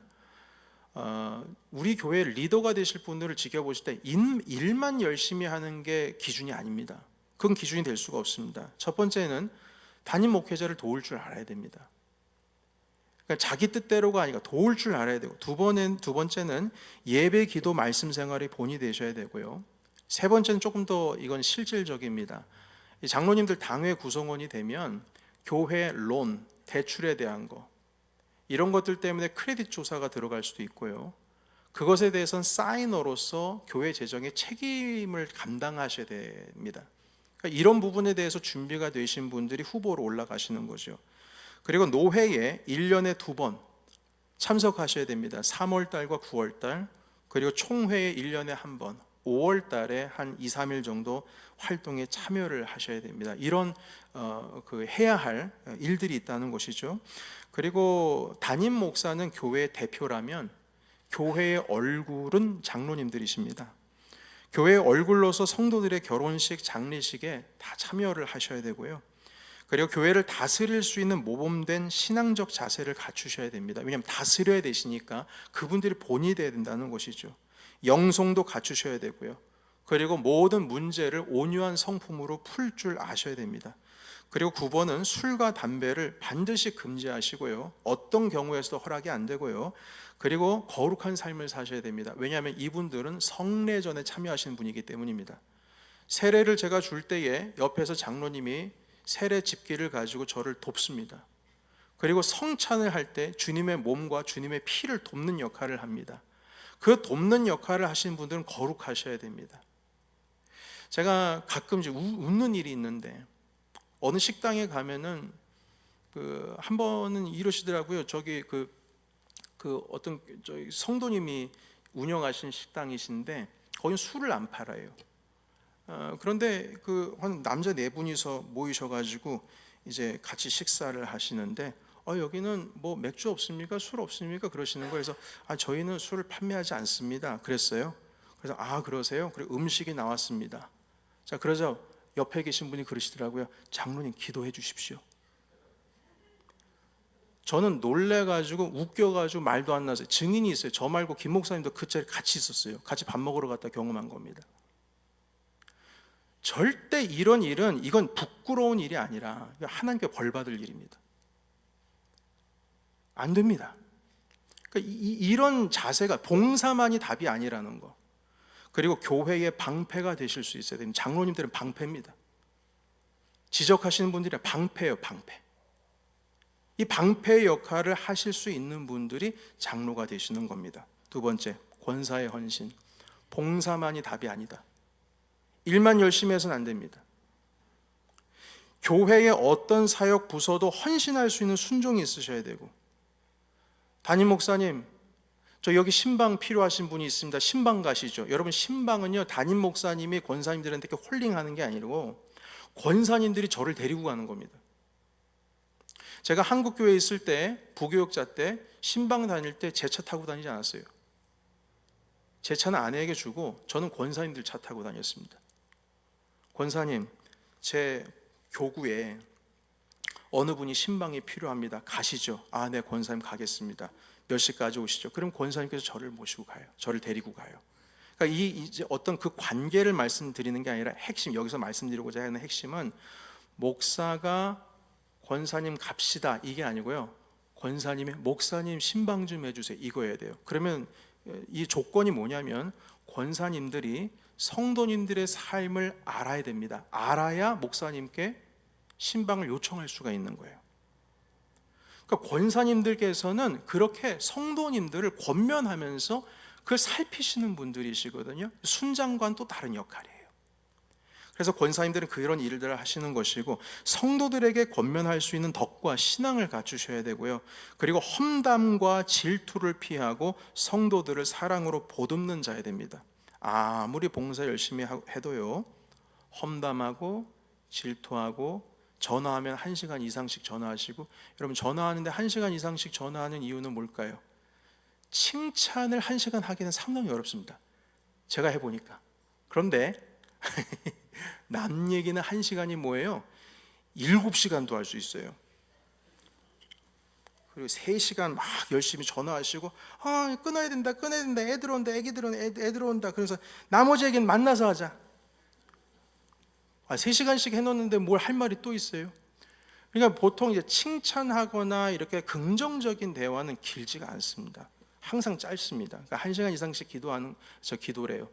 우리 교회 리더가 되실 분들을 지켜보실 때 일만 열심히 하는 게 기준이 아닙니다. 그건 기준이 될 수가 없습니다. 첫 번째는 담임 목회자를 도울 줄 알아야 됩니다. 그러니까 자기 뜻대로가 아니라 도울 줄 알아야 되고, 두 번째는 예배, 기도, 말씀 생활이 본이 되셔야 되고요. 세 번째는 조금 더 이건 실질적입니다. 이 장로님들 당회 구성원이 되면 교회 론, 대출에 대한 거 이런 것들 때문에 크레딧 조사가 들어갈 수도 있고요. 그것에 대해서는 사이너로서 교회 재정의 책임을 감당하셔야 됩니다. 그러니까 이런 부분에 대해서 준비가 되신 분들이 후보로 올라가시는 거죠. 그리고 노회에 1년에 2번 참석하셔야 됩니다. 3월 달과 9월 달, 그리고 총회에 1년에 1번 5월 달에 한 2, 3일 정도 활동에 참여를 하셔야 됩니다. 이런 해야 할 일들이 있다는 것이죠. 그리고 담임 목사는 교회의 대표라면 교회의 얼굴은 장로님들이십니다. 교회의 얼굴로서 성도들의 결혼식, 장례식에 다 참여를 하셔야 되고요. 그리고 교회를 다스릴 수 있는 모범된 신앙적 자세를 갖추셔야 됩니다. 왜냐하면 다스려야 되시니까 그분들이 본이 되어야 된다는 것이죠. 영성도 갖추셔야 되고요. 그리고 모든 문제를 온유한 성품으로 풀 줄 아셔야 됩니다. 그리고 9번은 술과 담배를 반드시 금지하시고요. 어떤 경우에서도 허락이 안 되고요. 그리고 거룩한 삶을 사셔야 됩니다. 왜냐하면 이분들은 성례전에 참여하시는 분이기 때문입니다. 세례를 제가 줄 때에 옆에서 장로님이 세례 집기를 가지고 저를 돕습니다. 그리고 성찬을 할 때 주님의 몸과 주님의 피를 돕는 역할을 합니다. 그 돕는 역할을 하시는 분들은 거룩하셔야 됩니다. 제가 가끔 이제 웃는 일이 있는데, 어느 식당에 가면은 한 번은 이러시더라고요. 저기 어떤 저기 성도님이 운영하신 식당이신데 거기 술을 안 팔아요. 그런데 한 남자 4분이서 모이셔가지고 이제 같이 식사를 하시는데 여기는 뭐 맥주 없습니까? 술 없습니까? 그러시는 거예요. 그래서 저희는 술을 판매하지 않습니다. 그랬어요. 그래서 그러세요? 그리고 음식이 나왔습니다. 자, 그러자 옆에 계신 분이 그러시더라고요. 장로님 기도해 주십시오. 저는 놀래가지고 웃겨가지고 말도 안 나서, 증인이 있어요. 저 말고 김 목사님도 그 자리에 같이 있었어요. 같이 밥 먹으러 갔다 경험한 겁니다. 절대 이런 일은, 이건 부끄러운 일이 아니라 하나님께 벌 받을 일입니다. 안 됩니다. 그러니까 이런 자세가, 봉사만이 답이 아니라는 거. 그리고 교회의 방패가 되실 수 있어야 됩니다. 장로님들은 방패입니다. 지적하시는 분들이 방패예요, 방패. 이 방패의 역할을 하실 수 있는 분들이 장로가 되시는 겁니다. 두 번째, 권사의 헌신. 봉사만이 답이 아니다. 일만 열심히 해서는 안 됩니다. 교회의 어떤 사역 부서도 헌신할 수 있는 순종이 있으셔야 되고, 담임 목사님, 저 여기 신방 필요하신 분이 있습니다. 신방 가시죠. 여러분, 신방은요, 담임 목사님이 권사님들한테 이렇게 홀링하는 게 아니고 권사님들이 저를 데리고 가는 겁니다. 제가 한국 교회에 있을 때, 부교육자 때 신방 다닐 때 제 차 타고 다니지 않았어요. 제 차는 아내에게 주고 저는 권사님들 차 타고 다녔습니다. 권사님, 제 교구에 어느 분이 신방이 필요합니다. 가시죠. 네, 권사님 가겠습니다. 몇 시까지 오시죠? 그럼 권사님께서 저를 모시고 가요. 저를 데리고 가요. 그러니까 이제 어떤 그 관계를 말씀드리는 게 아니라 핵심, 여기서 말씀드리고자 하는 핵심은 목사가 권사님 갑시다 이게 아니고요. 권사님이 목사님 신방 좀 해주세요 이거여야 돼요. 그러면 이 조건이 뭐냐면 권사님들이 성도님들의 삶을 알아야 됩니다. 알아야 목사님께 신방을 요청할 수가 있는 거예요. 그러니까 권사님들께서는 그렇게 성도님들을 권면하면서 그걸 살피시는 분들이시거든요. 순장과는 또 다른 역할이에요. 그래서 권사님들은 그런 일들을 하시는 것이고, 성도들에게 권면할 수 있는 덕과 신앙을 갖추셔야 되고요. 그리고 험담과 질투를 피하고 성도들을 사랑으로 보듬는 자야 됩니다. 아무리 봉사 열심히 해도요, 험담하고 질투하고, 전화하면 1시간 이상씩 전화하시고, 여러분 전화하는데 1시간 이상씩 전화하는 이유는 뭘까요? 칭찬을 1시간 하기는 상당히 어렵습니다. 제가 해보니까. 그런데 남 얘기는 1시간이 뭐예요? 7시간도 할 수 있어요. 그리고 3시간 막 열심히 전화하시고 끊어야 된다 애들 온다 애들 온다. 그래서 나머지 얘기는 만나서 하자. 3시간씩 해놓는데 뭘 할 말이 또 있어요? 그러니까 보통 이제 칭찬하거나 이렇게 긍정적인 대화는 길지가 않습니다. 항상 짧습니다. 그러니까 1시간 이상씩 기도하는, 기도래요.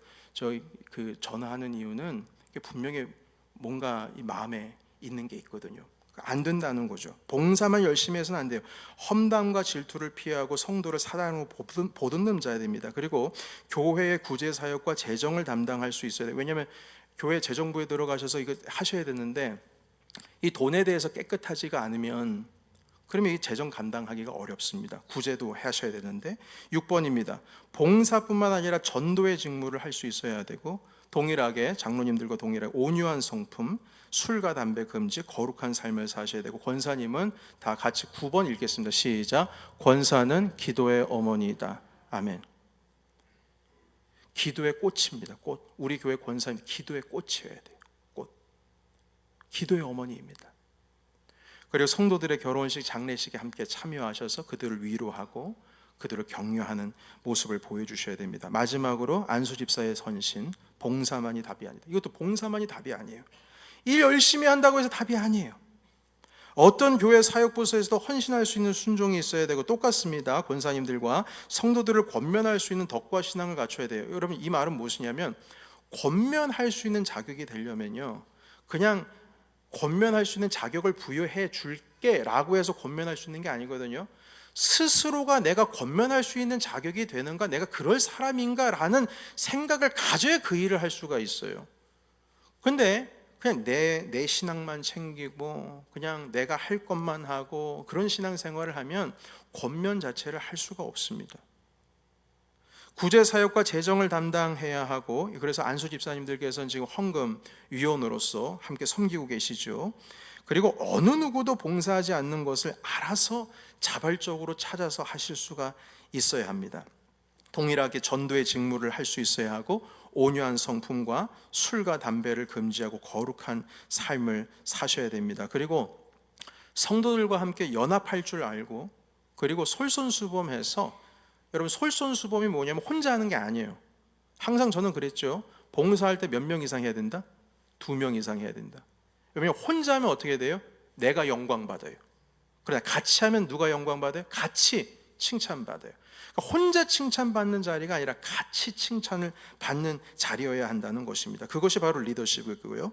전화하는 이유는 분명히 뭔가 이 마음에 있는 게 있거든요. 안 된다는 거죠. 봉사만 열심히 해서는 안 돼요. 험담과 질투를 피하고 성도를 사랑으로 보듬는 자야 됩니다. 그리고 교회의 구제 사역과 재정을 담당할 수 있어야 돼요. 왜냐하면 교회 재정부에 들어가셔서 이거 하셔야 되는데 이 돈에 대해서 깨끗하지가 않으면 그러면 이 재정 감당하기가 어렵습니다. 구제도 하셔야 되는데 6번입니다. 봉사뿐만 아니라 전도의 직무를 할 수 있어야 되고 동일하게 장로님들과 동일하게 온유한 성품, 술과 담배 금지, 거룩한 삶을 사셔야 되고 권사님은 다 같이 9번 읽겠습니다. 시작. 권사는 기도의 어머니이다. 아멘. 기도의 꽃입니다. 꽃. 우리 교회 권사님 기도의 꽃이어야 돼요. 꽃. 기도의 어머니입니다. 그리고 성도들의 결혼식, 장례식에 함께 참여하셔서 그들을 위로하고 그들을 격려하는 모습을 보여주셔야 됩니다. 마지막으로 안수 집사의 선신, 봉사만이 답이 아니다. 이것도 봉사만이 답이 아니에요. 일 열심히 한다고 해서 답이 아니에요. 어떤 교회 사역부서에서도 헌신할 수 있는 순종이 있어야 되고 똑같습니다. 권사님들과 성도들을 권면할 수 있는 덕과 신앙을 갖춰야 돼요. 여러분, 이 말은 무엇이냐면 권면할 수 있는 자격이 되려면요, 그냥 권면할 수 있는 자격을 부여해 줄게 라고 해서 권면할 수 있는 게 아니거든요. 스스로가 내가 권면할 수 있는 자격이 되는가, 내가 그럴 사람인가 라는 생각을 가져야 그 일을 할 수가 있어요. 근데 그냥 내 신앙만 챙기고 그냥 내가 할 것만 하고 그런 신앙생활을 하면 권면 자체를 할 수가 없습니다. 구제사역과 재정을 담당해야 하고, 그래서 안수 집사님들께서는 지금 헌금 위원으로서 함께 섬기고 계시죠. 그리고 어느 누구도 봉사하지 않는 것을 알아서 자발적으로 찾아서 하실 수가 있어야 합니다. 동일하게 전도의 직무를 할 수 있어야 하고 온유한 성품과 술과 담배를 금지하고 거룩한 삶을 사셔야 됩니다. 그리고 성도들과 함께 연합할 줄 알고, 그리고 솔선수범해서, 여러분 솔선수범이 뭐냐면 혼자 하는 게 아니에요. 항상 저는 그랬죠. 봉사할 때 몇 명 이상 해야 된다? 2명 이상 해야 된다. 왜냐면 혼자 하면 어떻게 돼요? 내가 영광받아요. 그러나 같이 하면 누가 영광받아요? 같이 칭찬받아요. 그러니까 혼자 칭찬받는 자리가 아니라 같이 칭찬을 받는 자리여야 한다는 것입니다. 그것이 바로 리더십이고요.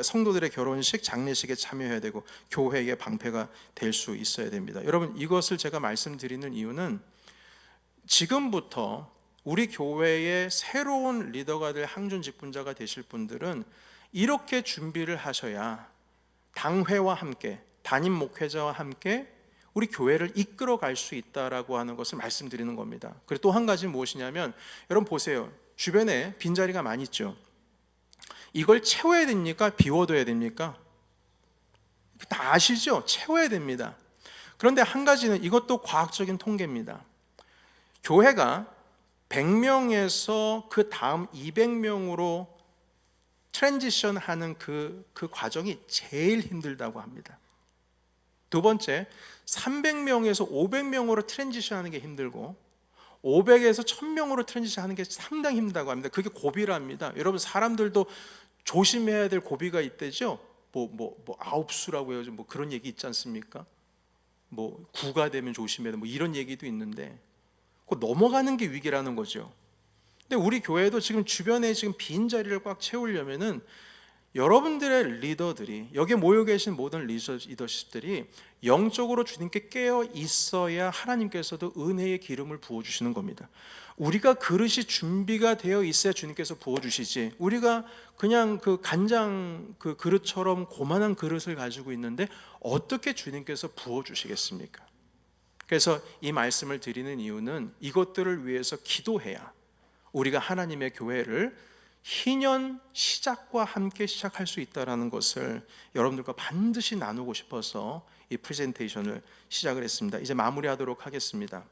성도들의 결혼식, 장례식에 참여해야 되고 교회의 방패가 될 수 있어야 됩니다. 여러분, 이것을 제가 말씀드리는 이유는 지금부터 우리 교회의 새로운 리더가 될 항준 직분자가 되실 분들은 이렇게 준비를 하셔야 당회와 함께, 담임 목회자와 함께 우리 교회를 이끌어 갈 수 있다라고 하는 것을 말씀드리는 겁니다. 그리고 또 한 가지는 무엇이냐면, 여러분 보세요. 주변에 빈자리가 많이 있죠. 이걸 채워야 됩니까? 비워둬야 됩니까? 다 아시죠? 채워야 됩니다. 그런데 한 가지는, 이것도 과학적인 통계입니다. 교회가 100명에서 그 다음 200명으로 트랜지션 하는 그 과정이 제일 힘들다고 합니다. 두 번째, 300명에서 500명으로 트랜지션 하는 게 힘들고 500에서 1000명으로 트랜지션 하는 게 상당히 힘들다고 합니다. 그게 고비랍니다. 여러분, 사람들도 조심해야 될 고비가 있대죠. 아홉수라고 해요. 뭐 그런 얘기 있지 않습니까? 뭐 9가 되면 조심해야 돼. 뭐 이런 얘기도 있는데, 그 넘어가는 게 위기라는 거죠. 근데 우리 교회도 지금 주변에 지금 빈 자리를 꽉 채우려면은 여러분들의 리더들이, 여기에 모여 계신 모든 리더십들이 영적으로 주님께 깨어 있어야 하나님께서도 은혜의 기름을 부어주시는 겁니다. 우리가 그릇이 준비가 되어 있어야 주님께서 부어주시지, 우리가 그냥 그 간장 그 그릇처럼 고만한 그릇을 가지고 있는데 어떻게 주님께서 부어주시겠습니까? 그래서 이 말씀을 드리는 이유는 이것들을 위해서 기도해야 우리가 하나님의 교회를 희년 시작과 함께 시작할 수 있다는 것을 여러분들과 반드시 나누고 싶어서 이 프레젠테이션을 시작을 했습니다. 이제 마무리하도록 하겠습니다.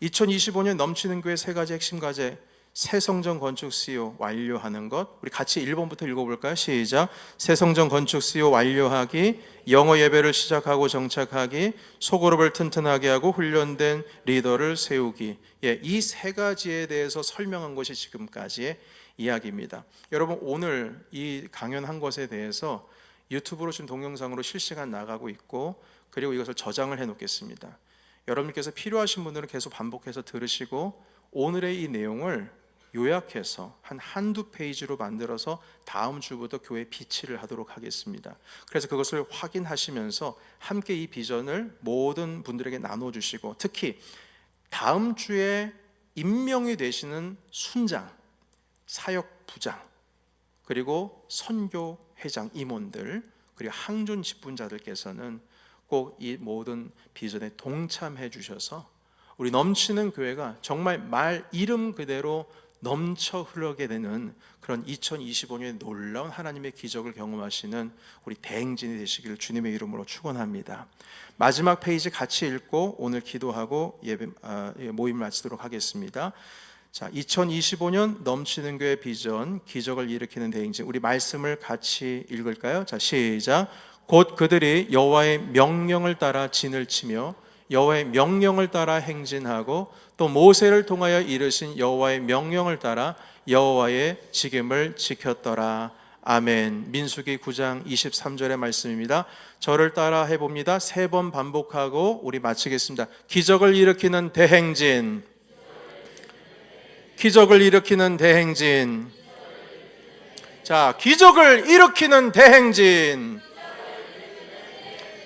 2025년 넘치는 교회 세 가지 핵심 과제, 새 성전 건축 수요 완료하는 것. 우리 같이 1번부터 읽어볼까요? 시작. 새 성전 건축 수요 완료하기, 영어 예배를 시작하고 정착하기, 소그룹을 튼튼하게 하고 훈련된 리더를 세우기. 이 세 가지에 대해서 설명한 것이 지금까지의 이야기입니다. 여러분, 오늘 이 강연한 것에 대해서 유튜브로 지금 동영상으로 실시간 나가고 있고, 그리고 이것을 저장을 해 놓겠습니다. 여러분께서 필요하신 분들은 계속 반복해서 들으시고, 오늘의 이 내용을 요약해서 한두 페이지로 만들어서 다음 주부터 교회 비치를 하도록 하겠습니다. 그래서 그것을 확인하시면서 함께 이 비전을 모든 분들에게 나눠주시고, 특히 다음 주에 임명이 되시는 순장, 사역부장, 그리고 선교회장 임원들, 그리고 항존 직분자들께서는 꼭 이 모든 비전에 동참해 주셔서 우리 넘치는 교회가 정말 말 이름 그대로 넘쳐 흐르게 되는 그런 2025년의 놀라운 하나님의 기적을 경험하시는 우리 대행진이 되시기를 주님의 이름으로 축원합니다. 마지막 페이지 같이 읽고 오늘 기도하고 모임을 마치도록 하겠습니다. 자, 2025년 넘치는 교회 비전, 기적을 일으키는 대행진, 우리 말씀을 같이 읽을까요? 자, 시작. 곧 그들이 여호와의 명령을 따라 진을 치며 여호와의 명령을 따라 행진하고 또 모세를 통하여 이르신 여호와의 명령을 따라 여호와의 지금을 지켰더라. 아멘. 민수기 9장 23절의 말씀입니다. 저를 따라 해봅니다. 3번 반복하고 우리 마치겠습니다. 기적을 일으키는 대행진, 기적을 일으키는 대행진. 자, 기적을 일으키는 대행진.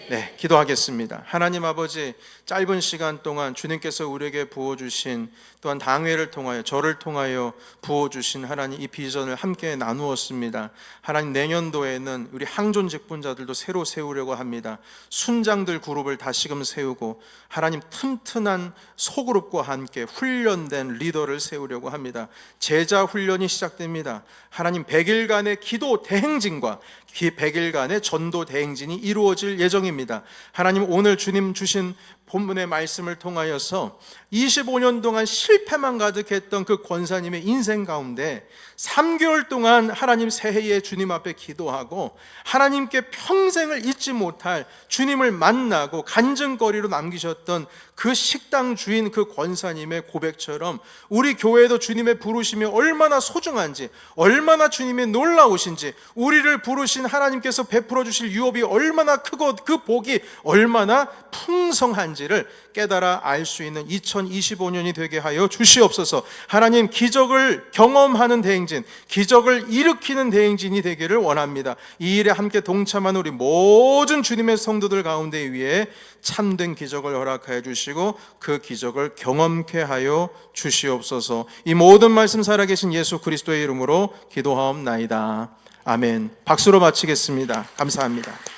네, 기도하겠습니다. 하나님 아버지, 짧은 시간 동안 주님께서 우리에게 부어주신, 또한 당회를 통하여 저를 통하여 부어주신 하나님 이 비전을 함께 나누었습니다. 하나님, 내년도에는 우리 항존 직분자들도 새로 세우려고 합니다. 순장들 그룹을 다시금 세우고 하나님 튼튼한 소그룹과 함께 훈련된 리더를 세우려고 합니다. 제자 훈련이 시작됩니다. 하나님, 100일간의 기도 대행진과 100일간의 전도 대행진이 이루어질 예정입니다. 하나님, 오늘 주님 주신 본문의 말씀을 통하여서 25년 동안 실패만 가득했던 그 권사님의 인생 가운데 3개월 동안 하나님 새해에 주님 앞에 기도하고 하나님께 평생을 잊지 못할 주님을 만나고 간증거리로 남기셨던 그 식당 주인 그 권사님의 고백처럼 우리 교회도 주님의 부르심이 얼마나 소중한지, 얼마나 주님의 놀라우신지, 우리를 부르신 하나님께서 베풀어 주실 유업이 얼마나 크고 그 복이 얼마나 풍성한지를 깨달아 알 수 있는 2025년이 되게 하여 주시옵소서. 하나님, 기적을 경험하는 대행진, 기적을 일으키는 대행진이 되기를 원합니다. 이 일에 함께 동참하는 우리 모든 주님의 성도들 가운데 위에 참된 기적을 허락하여 주시고 그 기적을 경험케 하여 주시옵소서. 이 모든 말씀 살아계신 예수 그리스도의 이름으로 기도하옵나이다. 아멘. 박수로 마치겠습니다. 감사합니다.